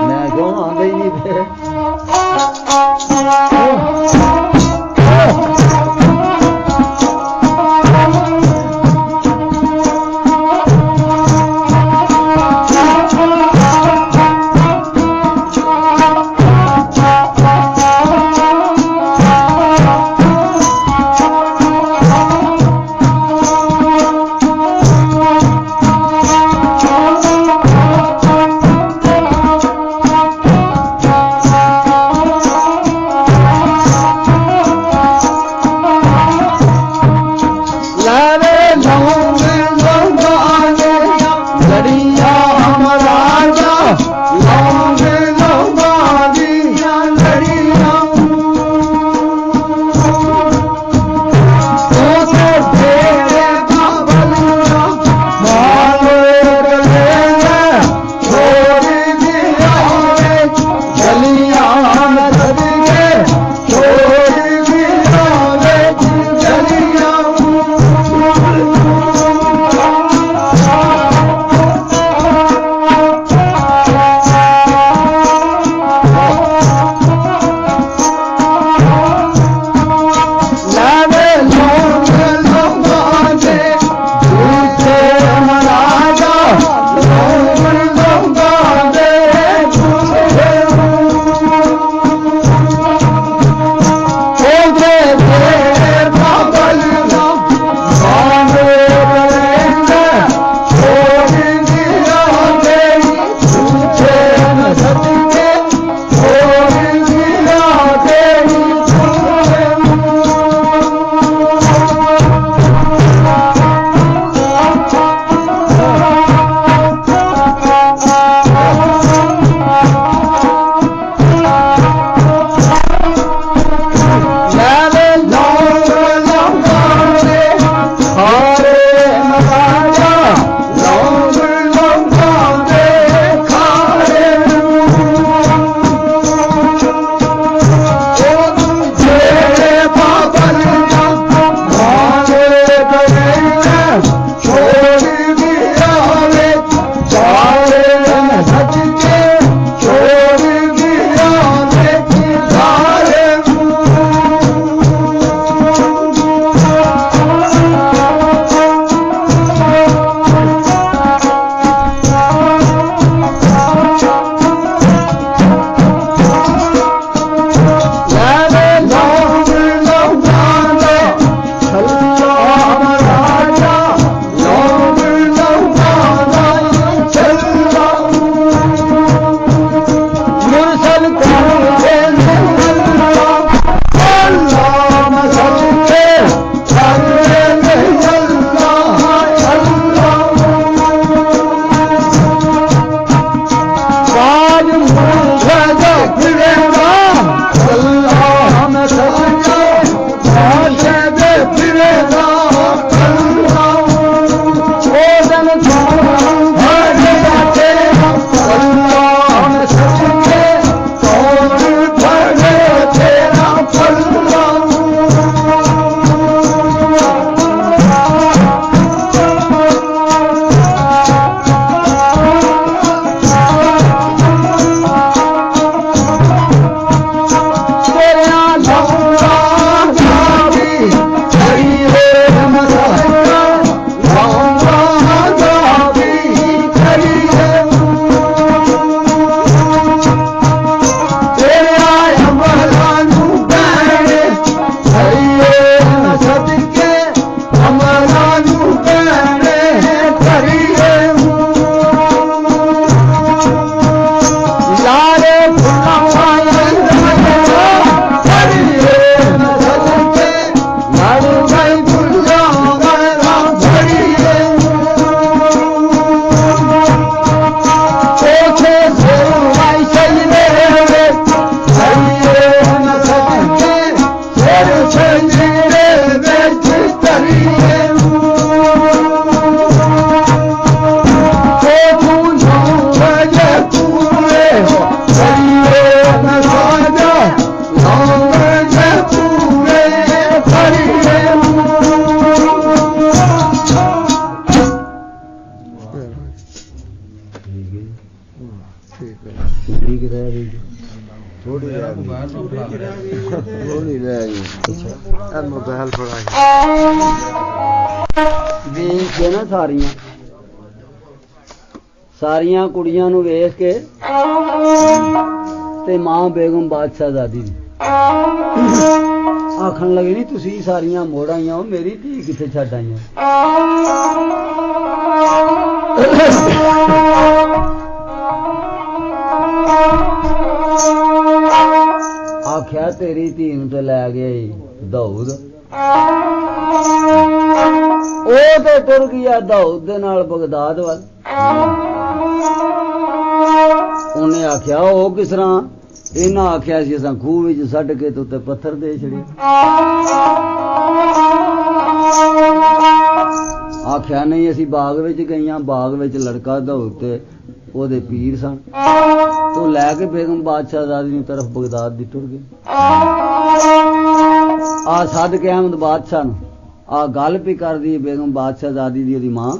ਮੈਂ ਕਿਉਂ ਆਉਂਦਾ ਹੀ ਨਹੀਂ ਫਿਰ। ਕਿੰਨੀ ਕੁ ਰਹਿ ਗਈ? ਥੋੜੀ ਰਹਿ ਗਈ ਥੋੜੀ ਰਹਿ ਗਈ। ਅੱਛਾ ਇਹ ਮੋਬਾਈਲ ਫੜਾ ਵੇਖ ਕੇ ਨਾ ਸਾਰੀਆਂ ਕੁੜੀਆਂ ਨੂੰ ਵੇਖ ਕੇ ਤੇ ਮਾਂ ਬੇਗਮ ਬਾਦਸ਼ਾਹਜ਼ਾਦੀ ਦੀ ਆਖਣ ਲੱਗੇ ਨਹੀਂ ਤੁਸੀਂ ਸਾਰੀਆਂ ਮੋੜ ਆਈਆਂ ਹੋ, ਮੇਰੀ ਧੀ ਕਿੱਥੇ ਛੱਡ ਆਈਆਂ? ਆਖਿਆ ਤੇਰੀ ਧੀ ਨੂੰ ਤੇ ਲੈ ਗਿਆ ਦਾਊਦ, ਉਹ ਤੇ ਟੁਰ ਗਿਆ ਦਾਊਦ ਦੇ ਨਾਲ ਬਗਦਾਦ ਵੱਲ। ਉਹਨੇ ਆਖਿਆ ਉਹ ਕਿਸ ਤਰ੍ਹਾਂ? ਇਹਨਾਂ ਆਖਿਆ ਸੀ ਅਸਾਂ ਖੂਹ ਵਿੱਚ ਛੱਡ ਕੇ ਤੇ ਉੱਤੇ ਪੱਥਰ ਦੇ ਛੜੇ। ਆਖਿਆ ਨਹੀਂ ਅਸੀਂ ਬਾਗ ਵਿੱਚ ਗਈਆਂ, ਬਾਗ ਵਿੱਚ ਲੜਕਾ ਦਾਊਦ ਤੇ ਉਹਦੇ ਪੀਰ ਸਨ, ਤੂੰ ਲੈ ਕੇ ਬੇਗਮ ਬਾਦਸ਼ਾਹਜ਼ਾਦੀ ਨੂੰ ਤਰਫ ਬਗਦਾਦ ਦੀ ਟੁਰ ਗਈ। ਆ ਸੱਦ ਕੇ ਅਹਿਮਦ ਬਾਦਸ਼ਾਹ ਨੂੰ ਆ ਗੱਲ ਵੀ ਕਰਦੀ ਬੇਗਮ ਬਾਦਸ਼ਾਹਜ਼ਾਦੀ ਦੀ ਉਹਦੀ ਮਾਂ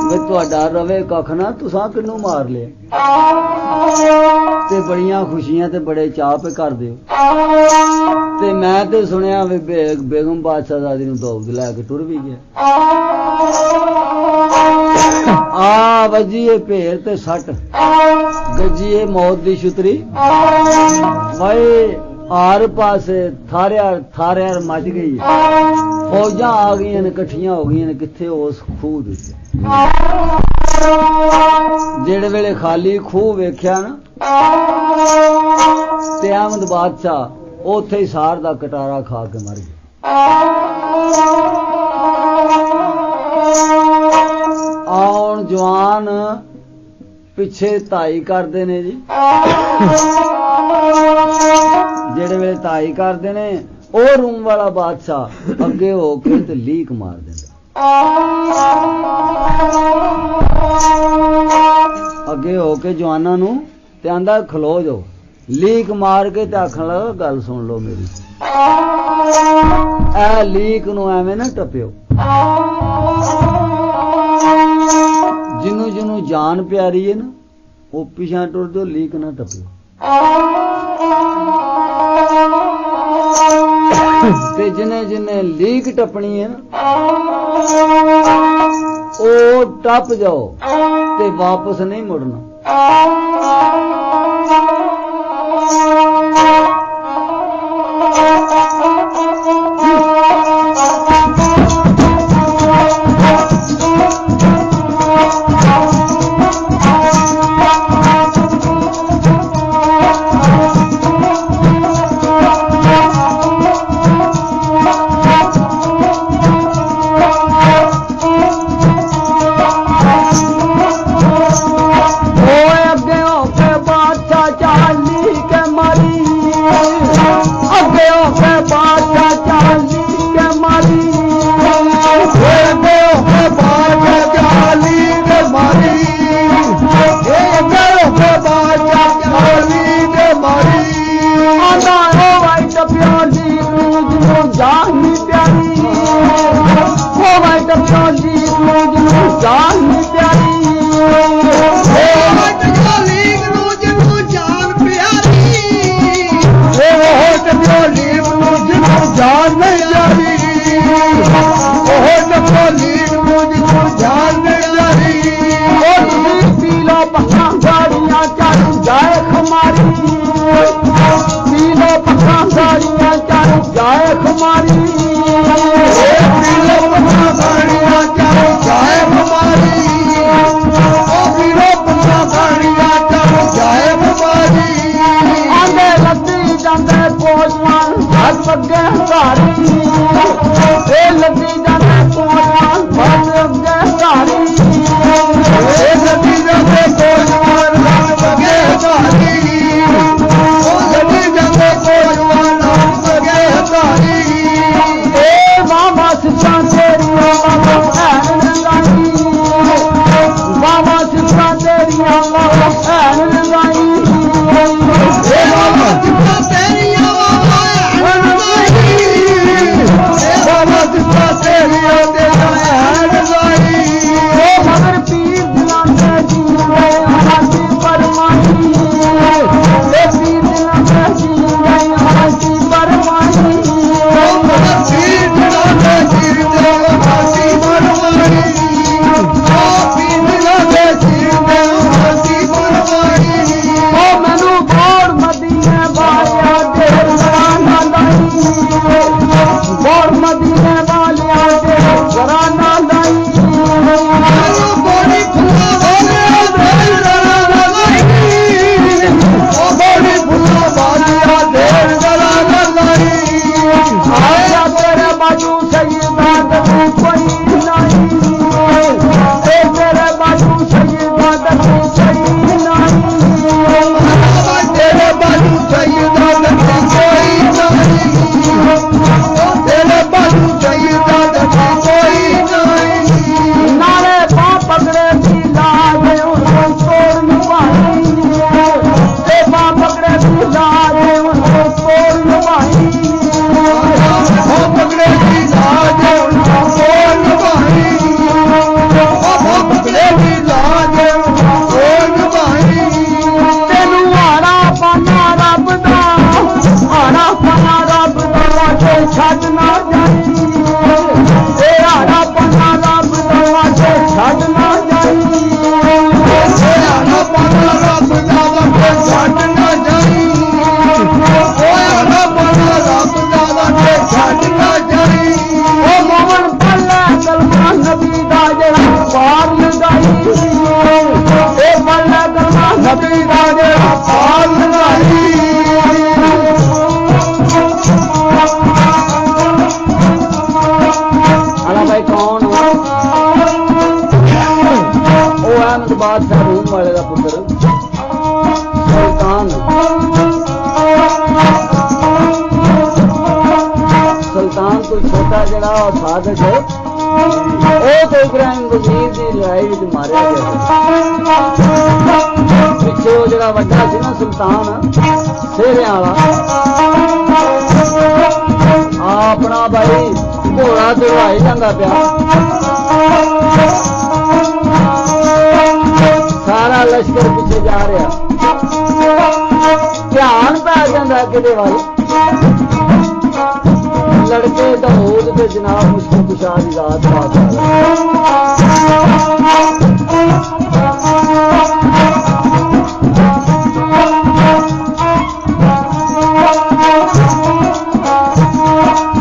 ਵੀ ਤੁਹਾਡਾ ਰਵੇ ਕੱਖ ਨਾ, ਤੁਸਾਂ ਕਿਹਨੂੰ ਮਾਰ ਲਿਆ? ਤੇ ਬੜੀਆਂ ਖੁਸ਼ੀਆਂ ਤੇ ਬੜੇ ਚਾਅ ਪੇ ਕਰਦੇ ਹੋ। ਤੇ ਮੈਂ ਤੇ ਸੁਣਿਆ ਵੀ ਬੇਗਮ ਬਾਦਸ਼ਾਹਜ਼ਾਦੀ ਨੂੰ ਦਾਊਦ ਲੈ ਕੇ ਟੁਰ ਵੀ ਗਿਆ। ਆ ਵੱਜੀਏ ਭੇਰ ਤੇ ਸੱਟ, ਗੱਜੀਏ ਮੌਤ ਦੀ ਛੁਤਰੀ। ਹਾਏ ਆਰ ਪਾਸੇ ਥਾਰਿਆਰ ਮੱਚ ਗਈ, ਫੌਜਾਂ ਆ ਗਈਆਂ ਨੇ, ਇਕੱਠੀਆਂ ਹੋ ਗਈਆਂ ਨੇ ਕਿੱਥੇ? ਉਸ ਖੂਹ ਦੇ ਜਿਹੜੇ ਵੇਲੇ ਖਾਲੀ ਖੂਹ ਵੇਖਿਆ ਨਾ ਤੇ ਅਹਿਮਦ ਬਾਦਸ਼ਾਹ ਉੱਥੇ ਹੀ ਸਾਰ ਦਾ ਕਟਾਰਾ ਖਾ ਕੇ ਮਰ ਗਿਆ। ਆਉਣ ਜਵਾਨ ਪਿੱਛੇ ਧਾਈ ਕਰਦੇ ਨੇ ਜੀ, ਜਿਹੜੇ ਵੇਲੇ ਧਾਈ ਕਰਦੇ ਨੇ ਉਹ ਰੂਮ ਵਾਲਾ ਬਾਦਸ਼ਾਹ ਅੱਗੇ ਹੋ ਕੇ ਤੇ ਲੀਕ ਮਾਰ ਦਿੰਦਾ। ਅੱਗੇ ਹੋ ਕੇ ਜਵਾਨਾਂ ਨੂੰ ਤੇ ਆਂਦਾ ਖਲੋ ਜਾਓ, ਲੀਕ ਮਾਰ ਕੇ ਤੇ ਆਖਣ ਲੱਗਾ ਗੱਲ ਸੁਣ ਲਓ ਮੇਰੀ, ਇਹ ਲੀਕ ਨੂੰ ਐਵੇਂ ਨਾ ਟੱਪਿਓ, ਜਿਹਨੂੰ ਜਾਨ ਪਿਆਰੀ ਹੈ ਨਾ ਉਹ ਪਿਛਾਂ ਟੁਰ ਜਾਓ, ਲੀਕ ਨਾ ਟੱਪਿਓ। ਤੇ ਜਿਹਨੇ ਲੀਕ ਟੱਪਣੀ ਹੈ ਨਾ ਉਹ ਟੱਪ ਜਾਓ ਤੇ ਵਾਪਸ ਨਹੀਂ ਮੁੜਨਾ। ਮਾਮਾ ਸਿੱਧਾ ਤੇਰੀ ਨਬੀ ਦਾ ਜਿਹੜਾ ਪਾਲ ਲਗਾਈ ਆਲਾ ਭਾਈ ਕੌਣ ਉਹ ਅਹਿਮਦ ਬਾਦਸ਼ਾਹ ਰੂਮ ਵਾਲੇ ਦਾ ਪੁੱਤਰ ਸੁਲਤਾਨ ਸੁਲਤਾਨ ਤੋਂ ਛੋਟਾ ਜਿਹੜਾ ਉਹ ਸਾਦਕ ਹੈ ਉਹ ਤੋਂ ਇਬਰਾਹਿਮ ਵਜ਼ੀਰ ਦੀ ਲੜਾਈ ਵਿੱਚ ਮਾਰਿਆ ਗਿਆ ਪਿੱਛੇ ਉਹ ਜਿਹੜਾ ਵੱਡਾ ਸੀ ਨਾ ਸੁਲਤਾਨ ਸੇਰਿਆਂ ਵਾਲਾ ਆਪਣਾ ਭਾਈ ਘੋੜਾ ਦੌੜਾਈ ਜਾਂਦਾ ਪਿਆ ਸਾਰਾ ਲਸ਼ਕਰ ਪਿੱਛੇ ਜਾ ਰਿਹਾ ਧਿਆਨ ਪੈ ਜਾਂਦਾ ਕਿਤੇ ਵੱਲ ਲੜਕੇ ਦਾਊਦ ਤੇ ਜਨਾਬ ਮੁਸ਼ਕਿਲ ਕੁਸ਼ਾ ਦੀ ਰਾਤ ਪਾਸ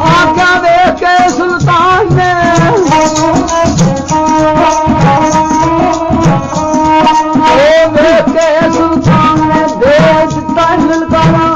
ਆਖਿਆ ਵੇਖ ਕੇ ਸੁਲਤਾਨ ਨੇ ਉਹ ਵੇਖ ਕੇ ਸੁਲਤਾਨ ਨੇ ਦੇ ਦਿੱਤਾ ਲਲਕਾਰਾ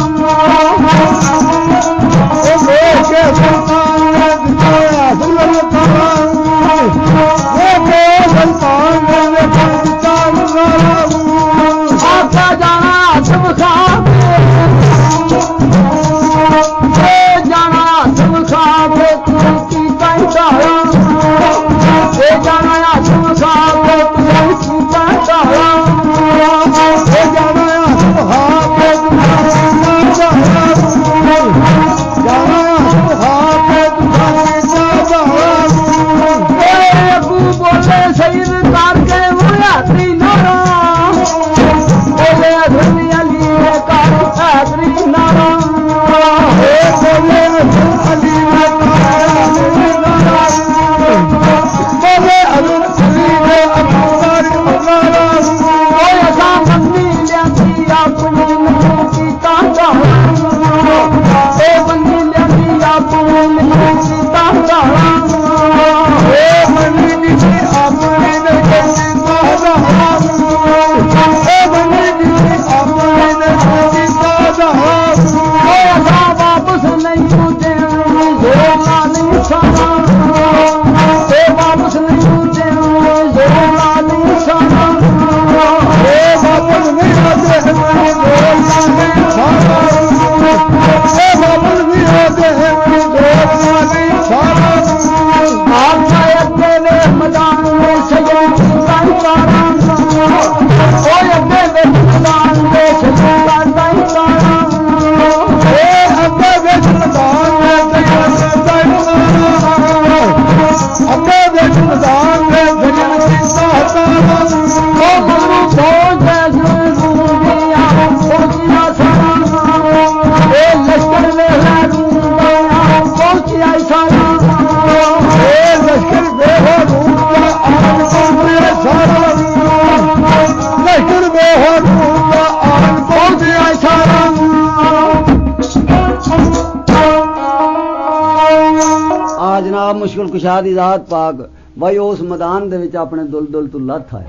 ਜਨਾਬ ਮੁਸ਼ਕਿਲ ਕੁਸ਼ਾ ਦੀ ਜ਼ਾਤ ਪਾਕ ਭਾਈ ਉਸ ਮੈਦਾਨ ਦੇ ਵਿੱਚ ਆਪਣੇ ਦੁਲਦੁਲ ਤੋਂ ਲੱਥ ਆਏ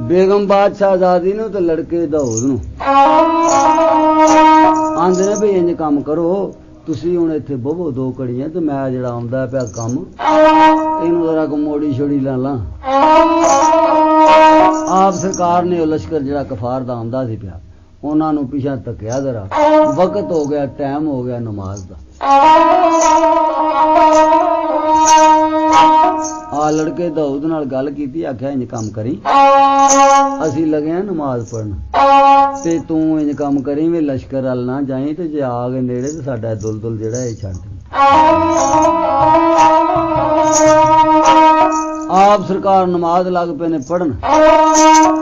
ਬੇਗਮ ਬਾਦਸ਼ਾਹਜ਼ਾਦੀ ਨੂੰ ਤੇ ਲੜਕੇ ਦਾਊਦ ਨੂੰ ਆਂਦੇ ਨੇ ਵੀ ਇੰਜ ਕੰਮ ਕਰੋ ਤੁਸੀਂ ਹੁਣ ਇੱਥੇ ਬਵੋ 2 ਘੜੀਆਂ ਤੇ ਮੈਂ ਜਿਹੜਾ ਆਉਂਦਾ ਪਿਆ ਕੰਮ ਇਹਨੂੰ ਜ਼ਰਾ ਕੋ ਮੋੜੀ ਛੋੜੀ ਲਾ ਲਾਂ ਆਪ ਸਰਕਾਰ ਨੇ ਉਹ ਲਸ਼ਕਰ ਜਿਹੜਾ ਕਫਾਰ ਦਾ ਆਉਂਦਾ ਸੀ ਪਿਆ ਉਹਨਾਂ ਨੂੰ ਪਿਛਾ ਧੱਕਿਆ ਜ਼ਰਾ ਵਕਤ ਹੋ ਗਿਆ ਟਾਈਮ ਹੋ ਗਿਆ ਨਮਾਜ਼ ਦਾ ਆ ਲੜਕੇ ਦਾਊਦ ਨਾਲ ਗੱਲ ਕੀਤੀ ਆਖਿਆ ਇੰਜ ਕੰਮ ਕਰੀ ਅਸੀਂ ਲਗੇ ਆ ਨਮਾਜ਼ ਪੜਨ ਤੇ ਤੂੰ ਇੰਜ ਕੰਮ ਕਰੀ ਵੀ ਲਸ਼ਕਰ ਵੱਲ ਨਾ ਜਾਈ ਤੇ ਜੇ ਆ ਗਏ ਨੇੜੇ ਤੇ ਸਾਡਾ ਦੁਲਦੁਲ ਜਿਹੜਾ ਇਹ ਛੱਡ ਦੇ ਆਪ ਸਰਕਾਰ ਨਮਾਜ਼ ਲੱਗ ਪਏ ਨੇ ਪੜਨ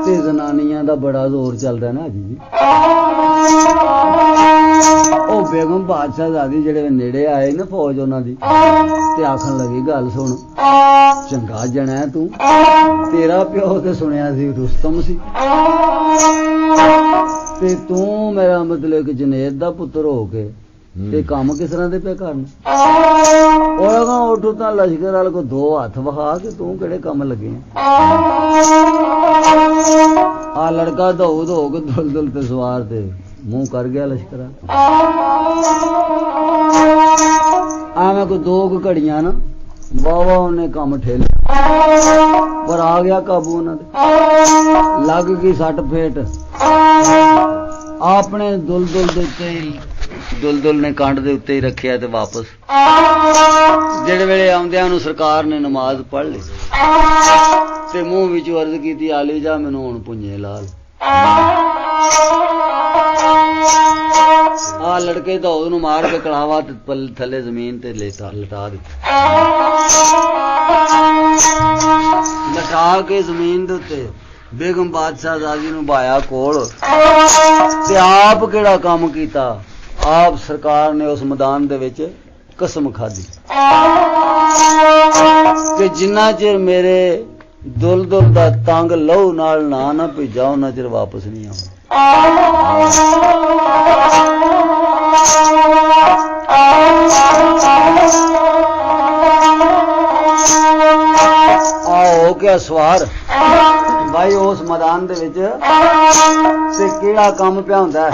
ਤੇ ਜ਼ਨਾਨੀਆਂ ਦਾ ਬੜਾ ਜ਼ੋਰ ਚੱਲਦਾ ਨਾ ਜੀ ਉਹ ਬੇਗਮ ਬਾਦਸ਼ਾਹਜ਼ਾਦੀ ਜਿਹੜੇ ਨੇੜੇ ਆਏ ਨਾ ਫੌਜ ਉਹਨਾਂ ਦੀ ਤੇ ਆਖਣ ਲੱਗੀ ਗੱਲ ਸੁਣ ਚੰਗਾ ਜਣਾ ਤੂੰ ਤੇਰਾ ਪਿਓ ਤੇ ਸੁਣਿਆ ਸੀ ਰੁਸਤਮ ਸੀ ਤੇ ਤੂੰ ਮੇਰਾ ਮਤਲਬ ਕਿ ਜਨੇਦ ਦਾ ਪੁੱਤਰ ਹੋ ਕੇ ਤੇ ਕੰਮ ਕਿਸ ਤਰ੍ਹਾਂ ਦੇ ਪਿਆ ਕਰਨ ਉਹ ਉੱਠ ਤਾਂ ਲਸ਼ਕਰ ਵਾਲੇ ਕੋ 2 ਹੱਥ ਵਹਾ ਕੇ ਤੂੰ ਕਿਹੜੇ ਕੰਮ ਲੱਗੇ ਆ ਲੜਕਾ ਧੋ ਧੋ ਕੇ ਦੁਲ ਤੇ ਸਵਾਰ ਤੇ ਮੂੰਹ ਕਰ ਗਿਆ ਲਸ਼ਕਰਾ ਐਵੇਂ ਕੋਈ 2 ਘੜੀਆਂ ਨਾ ਵਾਵਾ ਉਹਨੇ ਕੰਮ ਠੇਲ ਪਰ ਆ ਗਿਆ ਕਾਬੂ ਉਹਨਾਂ ਦੇ ਲੱਗ ਗਈ ਸੱਟ ਫੇਟ ਆਪਣੇ ਦੁਲਦੁਲ ਦੇ ਉੱਤੇ ਹੀ ਦੁਲਦੁਲ ਨੇ ਕੰਡ ਦੇ ਉੱਤੇ ਹੀ ਰੱਖਿਆ ਤੇ ਵਾਪਸ ਜਿਹੜੇ ਵੇਲੇ ਆਉਂਦਿਆਂ ਨੂੰ ਸਰਕਾਰ ਨੇ ਨਮਾਜ਼ ਪੜ੍ਹ ਲਈ ਤੇ ਮੂੰਹ ਵਿੱਚ ਅਰਜ਼ ਕੀਤੀ ਆਲੀ ਜਾ ਮੈਨੂੰ ਹੁਣ ਪੁੰਜੇ ਲਾਲ ਆ ਲੜਕੇ ਤਾਂ ਉਹਨੂੰ ਮਾਰ ਕੇ ਕਲਾਵਾ ਤੇ ਥੱਲੇ ਜ਼ਮੀਨ ਤੇ ਲਟਾ ਦਿੱਤਾ ਲਟਾ ਕੇ ਜ਼ਮੀਨ ਦੇ ਉੱਤੇ ਬੇਗਮ ਬਾਦਸ਼ਾਹ ਜ਼ਾਦੀ ਨੂੰ ਬਾਇਆ ਕੋਲ ਤੇ ਆਪ ਕਿਹੜਾ ਕੰਮ ਕੀਤਾ ਆਪ ਸਰਕਾਰ ਨੇ ਉਸ ਮੈਦਾਨ ਦੇ ਵਿੱਚ ਕਸਮ ਖਾਧੀ ਕਿ ਜਿੰਨਾ ਚਿਰ ਮੇਰੇ ਦੁਲਦੁਲ ਦਾ ਤੰਗ ਲਹੂ ਨਾਲ ਨਾ ਭੇਜਾ ਉਹਨਾਂ ਚਿਰ ਵਾਪਸ ਨਹੀਂ ਆਉਣਾ ਹੋ ਗਿਆ ਸਵਾਰ ਭਾਈ ਉਸ ਮੈਦਾਨ ਦੇ ਵਿੱਚ ਤੇ ਕਿਹੜਾ ਕੰਮ ਪਿਆ ਹੁੰਦਾ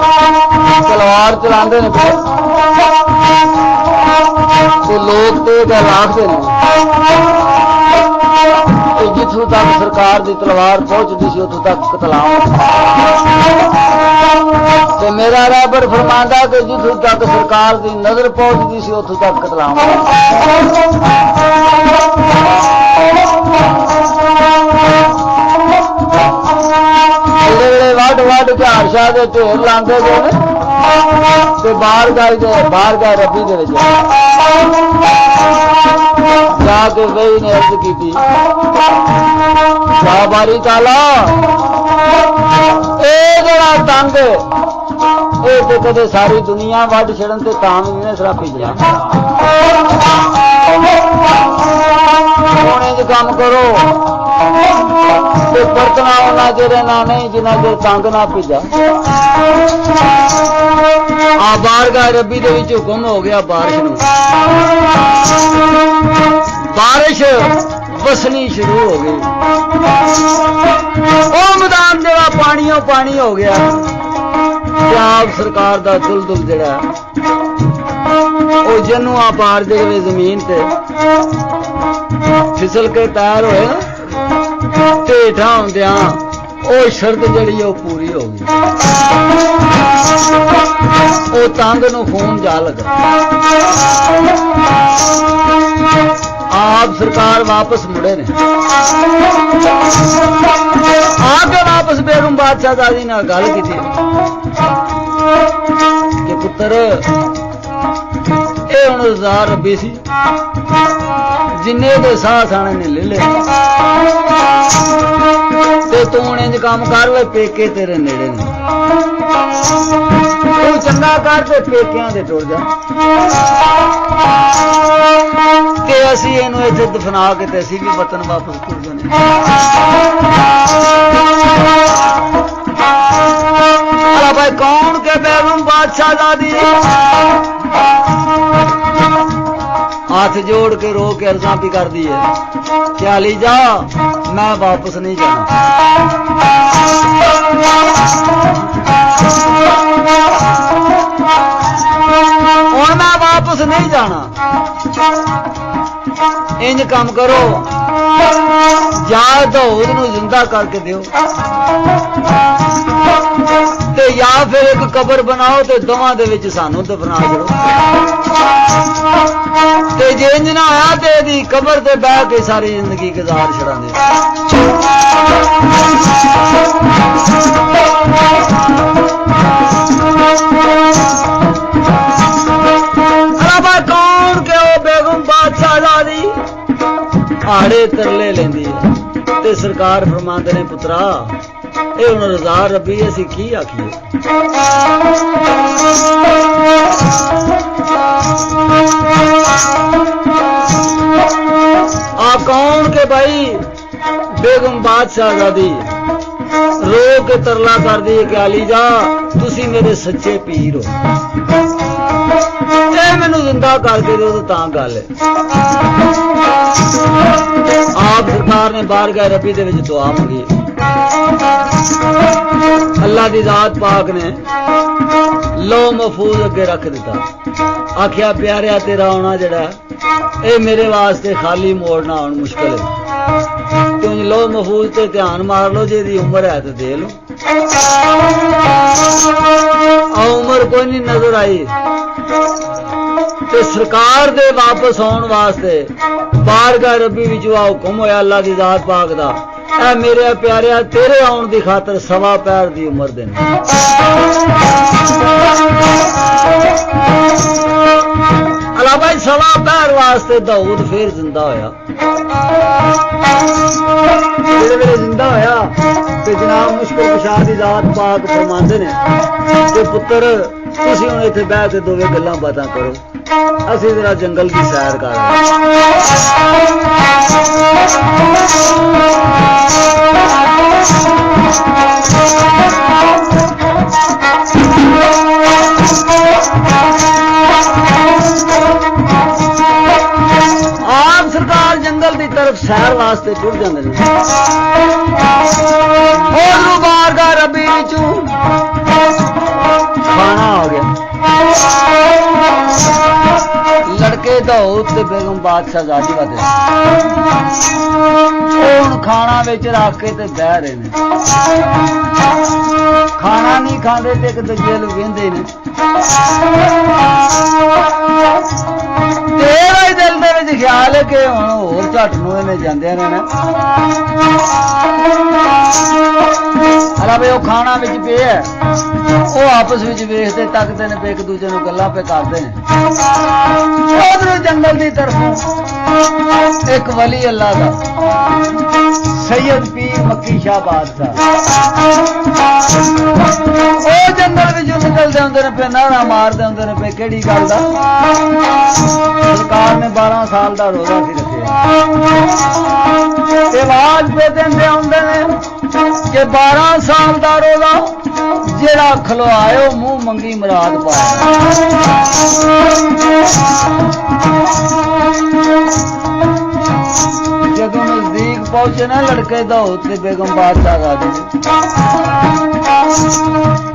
तलवार चलाते हैं तो लोग तो गल आखते हैं कि जिथों तक सरकार की तलवार पहुंचती सी उथों तक कतलाम तो मेरा रैबर फरमांदा कि जिथों तक सरकार की नजर पहुंचती सी उथों तक कतलाम वड वड के हर्षा के ढेर लाते गए बाहर गए रबी दे जाके वही ने अर्ज की शाहबारी ताला ए जड़ा तंग ਇਹ ਤੇ ਕਦੇ ਸਾਰੀ ਦੁਨੀਆ ਵੱਢ ਛੜਨ ਤੇ ਤਾਂ ਵੀ ਨਹੀਂ ਸਰਾਪੀ ਜਾ ਹੁਣ ਇੰਜ ਕੰਮ ਕਰੋ ਤੇ ਵਰਤਣਾ ਉਹਨਾਂ ਜਿਹੜੇ ਨਾ ਨਹੀਂ ਜਿਨ੍ਹਾਂ ਚਿਰ ਤੰਗ ਨਾ ਭੇਜਾ ਆ ਬਾਰਗਾਹ ਰੱਬੀ ਦੇ ਵਿੱਚ ਹੁਕਮ ਹੋ ਗਿਆ ਬਾਰਿਸ਼ ਨੂੰ ਬਾਰਿਸ਼ ਵਸਣੀ ਸ਼ੁਰੂ ਹੋ ਗਈ ਉਹ ਮੈਦਾਨ ਜਿਹੜਾ ਪਾਣੀਓ ਪਾਣੀ ਹੋ ਗਿਆ ਪੰਜਾਬ ਸਰਕਾਰ ਦਾ ਦੁਲਦੁਲ ਜਿਹੜਾ ਉਹ ਜਨੂੰ ਆ ਪਾਰ ਦੇ ਜ਼ਮੀਨ ਤੇ ਫਿਸਲ ਕੇ ਤੈਰ ਹੋਏ ਤੇ ਹੇਠਾਂ ਹੁੰਦਿਆਂ ਉਹ ਸ਼ਰਤ ਜਿਹੜੀ ਉਹ ਪੂਰੀ ਹੋ ਗਈ ਉਹ ਤੰਗ ਨੂੰ ਖੂਨ ਜਾ ਲਗਾ ਆਪ ਸਰਕਾਰ ਵਾਪਸ ਮੁੜੇ ਨੇ ਆ ਕੇ ਵਾਪਸ ਬੇਗਮ ਬਾਦਸ਼ਾਹਜ਼ਾਦੀ ਨਾਲ ਗੱਲ ਕੀਤੀ ਕਿ ਪੁੱਤਰ ਇਹ ਹੁਣ ਰਜ਼ਾ ਰੱਬੀ ਸੀ ਜਿੰਨੇ ਦੇ ਸਾਹ ਸਾਣੇ ਨੇ ਲੈ ਲਏ ਤੇ ਤੂੰ ਹੁਣ ਇੰਜ ਕੰਮ ਕਰ ਵੇ ਪੇਕੇ ਤੇਰੇ ਨੇੜੇ ਨੇ ਤੂੰ ਚੰਗਾ ਕਰ ਤੇ ਪੇਕਿਆਂ ਦੇ ਟੁਰ ਜਾ ਤੇ ਅਸੀਂ ਇਹਨੂੰ ਇੱਥੇ ਦਫਨਾ ਕੇ ਤੇ ਅਸੀਂ ਵੀ ਵਤਨ ਵਾਪਸ ਤੁਰ ਜਾਣੇ ਅਲਾ ਭਾਈ ਕੌਣ ਕੇ ਬੇਗਮ ਬਾਦਸ਼ਾਹਜ਼ਾਦੀ हाथ जोड़ के रो के अर्जा भी कर दी है क्या ली जा मैं वापस नहीं जाना और मैं वापस नहीं जाना इंज काम करो जा दाऊद नूं जिंदा करके दियो ते या फिर एक कबर बनाओ ते दोवां दे विच सानू दफना छड़ो ते जे इंज ना होया ते दी कबर ते बह के सारी जिंदगी गुजार छड़ांदे अरे कौन के ओ बेगम बादशाहजादी आड़े तरले लेंदी है ते सरकार फरमांदे ने पुत्रा ਇਹ ਹੁਣ ਰਜ਼ਾ ਰੱਬੀ ਅਸੀਂ ਕੀ ਆਖੀਏ ਆ ਕੌਣ ਕੇ ਭਾਈ ਬੇਗਮ ਬਾਦਸ਼ਾਹਜ਼ਾਦੀ रो के तरला कर दी कि अली जा तुसी मेरे सच्चे पीर हो मैनू जिंदा करके दो तो गल है। आप सरकार ने बारगाह रबी दे विच दुआ मंगी, अल्लाह दी जात पाक ने लो महफूज अगे रख दिता, आखिया प्यारिया तेरा आना जड़ा ए मेरे वास्ते खाली मोड़ना हुण मुश्किल है, तुम लो महफूज ते ध्यान मार लो, जेदी उम्र है तो दे लो। उम्र कोई नहीं नजर आई ते सरकार दे वापस आने वास्ते बारगाह रबी विच हुक्म होया अल्लाह दी जात पाक दा, ऐ मेरे प्यारिया तेरे आउण दी खातर सवा पैर दी उम्र देनी। अल्लाह भाई सवा पैर वास्ते दाऊद फिर जिंदा होया, मेरे जिंदा होया ते जनाब मुश्किल कुशा दी जात पाक फरमांदे ने कि पुत्र तुसीं हुण इत्थे बैठ के दोवे गल्लां बातां करो, असीं जरा जंगल की सैर कर आप सरकार जंगल की तरफ सैर वास्ते टुर जाते हैं। बारगाह रबी खाना आ गया, लड़के दाऊद ते बेगम बादशाहजादी वाले खाना विच रख के ते बह रहे ने, खाना नहीं खाते ते एक दूजे नूं वेंदे ने। तेरा दिल दे विच ख्याल है कि हुण होर ਘਟ ਨੂੰ ਇਹਨੇ ਜਾਂਦਿਆਂ ਨੇ ਨਾ ਹਲਾ ਵੀ ਉਹ ਖਾਣਾ ਵਿੱਚ ਪਿਆ ਉਹ ਆਪਸ ਵਿੱਚ ਵੇਖਦੇ ਤੱਕਦੇ ਨੇ, ਇੱਕ ਦੂਜੇ ਨੂੰ ਗੱਲਾਂ ਪੇ ਕਰਦੇ ਨੇ। ਉਧਰੋਂ ਜੰਗਲ ਦੀ ਤਰਫੋਂ ਇੱਕ ਵਲੀ ਅੱਲਾ ਦਾ ਸੈयद ਪੀਰ ਮੱਕੀ ਸ਼ਾਹ ਬਾਦਸ਼ਾਹ ਉਹ ਜੰਗਲ ਵਿੱਚੋਂ ਨਿਕਲਦੇ ਹੁੰਦੇ ਨੇ ਪਏ, ਨਾਰਾ ਮਾਰਦੇ ਹੁੰਦੇ ਨੇ ਪਏ। ਕਿਹੜੀ ਗੱਲ ਦਾ? ਸਰਕਾਰ ਨੇ 12 ਸਾਲ ਦਾ ਰੋਜ਼ਾ ਸੀ ਰੱਖਿਆ ਤੇ ਆਵਾਜ਼ ਪੇ ਦਿੰਦੇ ਹੁੰਦੇ ਨੇ ਕਿ 12 ਸਾਲ ਦਾ ਰੋਜ਼ਾ ਜਿਹੜਾ ਖਲਵਾਇਓ ਮੂੰਹ ਮੰਗੀ ਮੁਰਾਦ ਪਾਇਆ। ਜਦੋਂ ਨਜ਼ਦੀਕ ਪਹੁੰਚੇ ਨਾ ਲੜਕੇ ਦਾ ਤੇ ਬੇਗਮ ਬਾਦਸ਼ਾਹਜ਼ਾਦੀ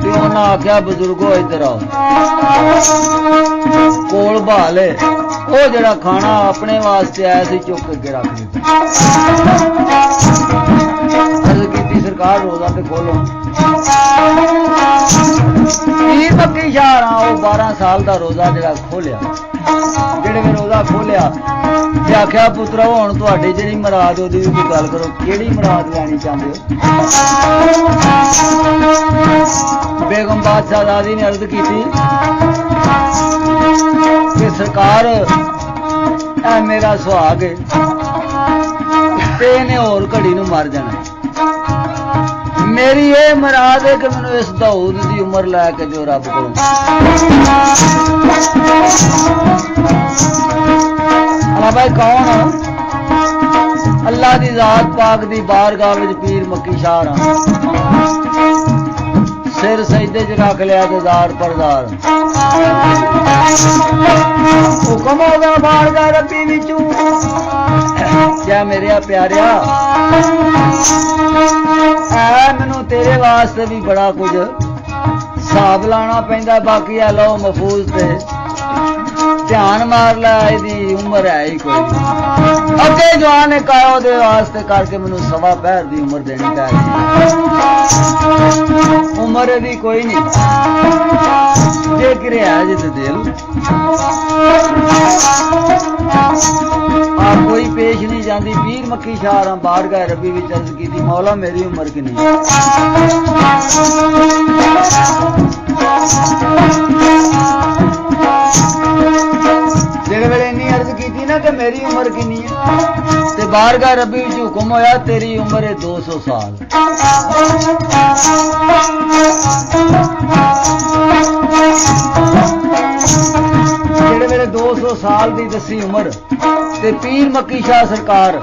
ਤੇ ਉਹਨਾਂ ਆਖਿਆ ਬਜ਼ੁਰਗੋ ਇੱਧਰ ਆਓ, ਕੋਲ ਭਾਲੇ ਉਹ ਜਿਹੜਾ ਖਾਣਾ ਆਪਣੇ ਵਾਸਤੇ ਆਇਆ ਸੀ ਚੁੱਕ ਕੇ ਰੱਖ ਦਿੱਤਾ। ਅਰਜ਼ ਕੀਤੀ ਸਰਕਾਰ ਰੋਜ਼ਾ ਤੇ ਖੋਲੋ। ਪੀਰ ਮੱਕੀ ਸ਼ਾਹ ਉਹ 12 ਸਾਲ ਦਾ ਰੋਜ਼ਾ ਜਿਹੜਾ ਖੋਲਿਆ, ਜਿਹੜੇ ਵੀ ਰੋਜ਼ਾ ਖੋਲਿਆ ਤੇ ਆਖਿਆ ਪੁੱਤਰੋ ਹੁਣ ਤੁਹਾਡੀ ਜਿਹੜੀ ਮੁਰਾਦ ਉਹਦੀ ਵੀ ਕੋਈ ਗੱਲ ਕਰੋ, ਕਿਹੜੀ ਮੁਰਾਦ ਲੈਣੀ ਚਾਹੁੰਦੇ ਹੋ? ਬੇਗਮ ਬਾਦਸ਼ਾਹਜ਼ਾਦੀ ਨੇ ਅਰਜ਼ ਕੀਤੀ ਕਿ ਸਰਕਾਰ ਇਹ ਮੇਰਾ ਸੁਹਾਗ ਹੈ ਤੇ ਇਹਨੇ ਹੋਰ ਘੜੀ ਨੂੰ ਮਰ ਜਾਣਾ। ਮੇਰੀ ਇਹ ਮੁਰਾਦ ਹੈ ਕਿ ਮੈਨੂੰ ਇਸ ਦਾਊਦ ਦੀ ਉਮਰ ਲੈ ਕੇ ਦਿਓ ਰੱਬ ਕੋਲੋਂ। ਹਾਂ ਭਾਈ ਕੌਣ? ਅੱਲਾ ਦੀ ਜ਼ਾਤ ਪਾਕ ਦੀ ਬਾਰਗਾਹ ਵਿੱਚ ਪੀਰ ਮੱਕੀ ਸ਼ਾਹ ਰਾਂ ਸਿਰ ਸਜਦੇ ਚ ਰੱਖ ਲਿਆ ਤੇ ਦਾਰ ਪਰਦਾਰ ਹੁਕਮ ਹੋਗਾ ਬਾਰਗਾਹ ਰੱਬੀ ਵਿੱਚੋਂ ਕਿਆ ਮੇਰੇ ਪਿਆਰਿਆ ਐ ਮੈਨੂੰ ਤੇਰੇ ਵਾਸਤੇ ਵੀ ਬੜਾ ਕੁਝ ਹਿਸਾਬ ਲਾਣਾ ਪੈਂਦਾ। ਬਾਕੀ ਆ ਲਓ ਮਹਫੂਜ਼ ਤੇ ਧਿਆਨ ਮਾਰ ਲੈ, ਇਹਦੀ ਉਮਰ ਹੈ ਹੀ ਕੋਈ ਨਹੀਂ। ਅੱਗੇ ਜਵਾਨ ਨੇ ਕਹਾ ਉਹਦੇ ਵਾਸਤੇ ਕਰਕੇ ਮੈਨੂੰ ਸਵਾ ਪਹਿਰ ਦੀ ਉਮਰ ਦੇਣੀ ਪੈ ਗਈ। ਉਮਰ ਇਹਦੀ ਕੋਈ ਨਹੀਂ, ਜੇ ਕਿਰਿਆ ਜੇ ਤੇ ਦੇ ਲਓ। ਆ ਕੋਈ ਪੇਸ਼ ਨਹੀਂ ਜਾਂਦੀ। ਪੀਰ ਮੱਕੀ ਸ਼ਾਹ ਰਾਂ ਬਾਰਗਾਹ ਰੱਬੀ ਵਿੱਚ ਅਰਜ਼ ਕੀਤੀ ਮੌਲਾ ਮੇਰੀ ਉਮਰ ਕਿੰਨੀ? ਜਿਹੜੇ ਵੇਲੇ ਇੰਨੀ ਅਰਜ਼ ਕੀਤੀ ਨਾ ਕਿ ਮੇਰੀ ਉਮਰ ਕਿੰਨੀ ਹੈ ਤੇ ਬਾਰਗਾਹ ਰੱਬੀ ਵਿੱਚ ਹੁਕਮ ਹੋਇਆ ਤੇਰੀ ਉਮਰ ਹੈ 200 ਸਾਲ। ਜਿਹੜੇ ਵੇਲੇ 200 ਸਾਲ ਦੀ ਦੱਸੀ ਉਮਰ ਤੇ ਪੀਰ ਮੱਕੀ ਸ਼ਾਹ ਸਰਕਾਰ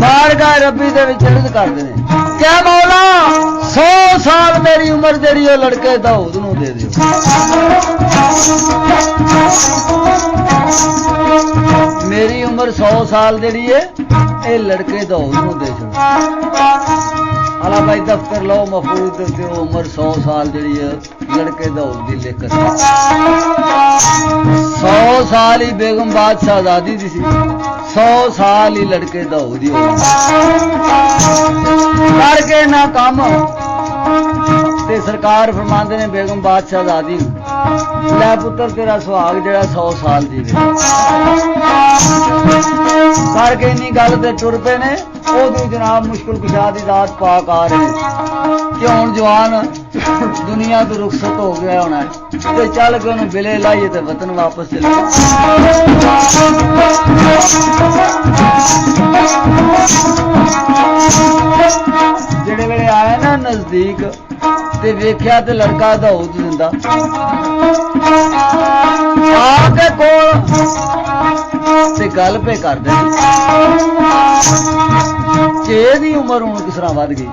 ਬਾਰਗਾਹ ਰੱਬੀ ਦੇ ਵਿੱਚ ਅਰਜ਼ ਕਰਦੇ ਨੇ ਕਿਆ ਮੌਲਾ 100 ਸਾਲ ਮੇਰੀ ਉਮਰ ਜਿਹੜੀ ਉਹ ਲੜਕੇ ਦਾਊਦ ਨੂੰ ਦੇ ਦਿਓ। ਮੇਰੀ ਉਮਰ 100 ਸਾਲ ਜਿਹੜੀ ਹੈ ਇਹ ਲੜਕੇ ਦਾਊਦ ਨੂੰ ਦੇ ਛੱਡੋ। ਆਲਾ ਭਾਈ ਦਫ਼ਤਰ ਲਓ ਮਹਫੂਜ਼ ਤੇ ਉਮਰ 100 ਸਾਲ ਜਿਹੜੀ ਹੈ ਲੜਕੇ ਦਾਊਦ ਦੀ ਲਿਖ 100 ਸਾਲ ਹੀ ਬੇਗਮ ਬਾਦਸ਼ਾਹਜ਼ਾਦੀ ਦੀ ਸੀ, 100 ਸਾਲ ਹੀ ਲੜਕੇ ਦਾਊਦ ਦੀ ਹੋਈ ਕਰਕੇ ਨਾ ਕੰਮ ਤੇ ਸਰਕਾਰ ਫਰਮਾਉਂਦੇ ਨੇ ਬੇਗਮ ਬਾਦਸ਼ਾਹਜ਼ਾਦੀ ਨੂੰ ਲੈ ਪੁੱਤਰ ਤੇਰਾ ਸੁਹਾਗ ਜਿਹੜਾ 100 ਸਾਲ ਦੀ ਕਰਕੇ ਇੰਨੀ ਗੱਲ ਤੇ ਟੁਰ ਪਏ ਨੇ। ਉਹਦੀ ਜਨਾਬ ਮੁਸ਼ਕਿਲ ਕੁਸ਼ਾ ਦੀ ਜ਼ਾਤ ਪਾਕ ਆ ਰਹੇ ਕਿ ਹੁਣ ਜਵਾਨ ਦੁਨੀਆ ਤੋਂ ਰੁਖਸਤ ਹੋ ਗਿਆ ਹੋਣਾ ਤੇ ਚੱਲ ਕੇ ਉਹਨੂੰ ਬਿਲੇ ਲਾਈਏ ਤੇ ਵਤਨ ਵਾਪਸ ਚਲੇ। ਜਿਹੜੇ ਵੇਲੇ ਆਇਆ ਨਾ ਨਜ਼ਦੀਕ ਤੇ ਵੇਖਿਆ ਤੇ ਲੜਕਾ ਦਾਊਦ ਜਿੰਦਾ ਆ ਕੇ ਕੋਲ ਤੇ ਗੱਲ ਪੇ ਕਰਦੇ ਕਿ ਇਹਦੀ ਉਮਰ ਹੁਣ ਕਿਸ ਤਰ੍ਹਾਂ ਵੱਧ ਗਈ।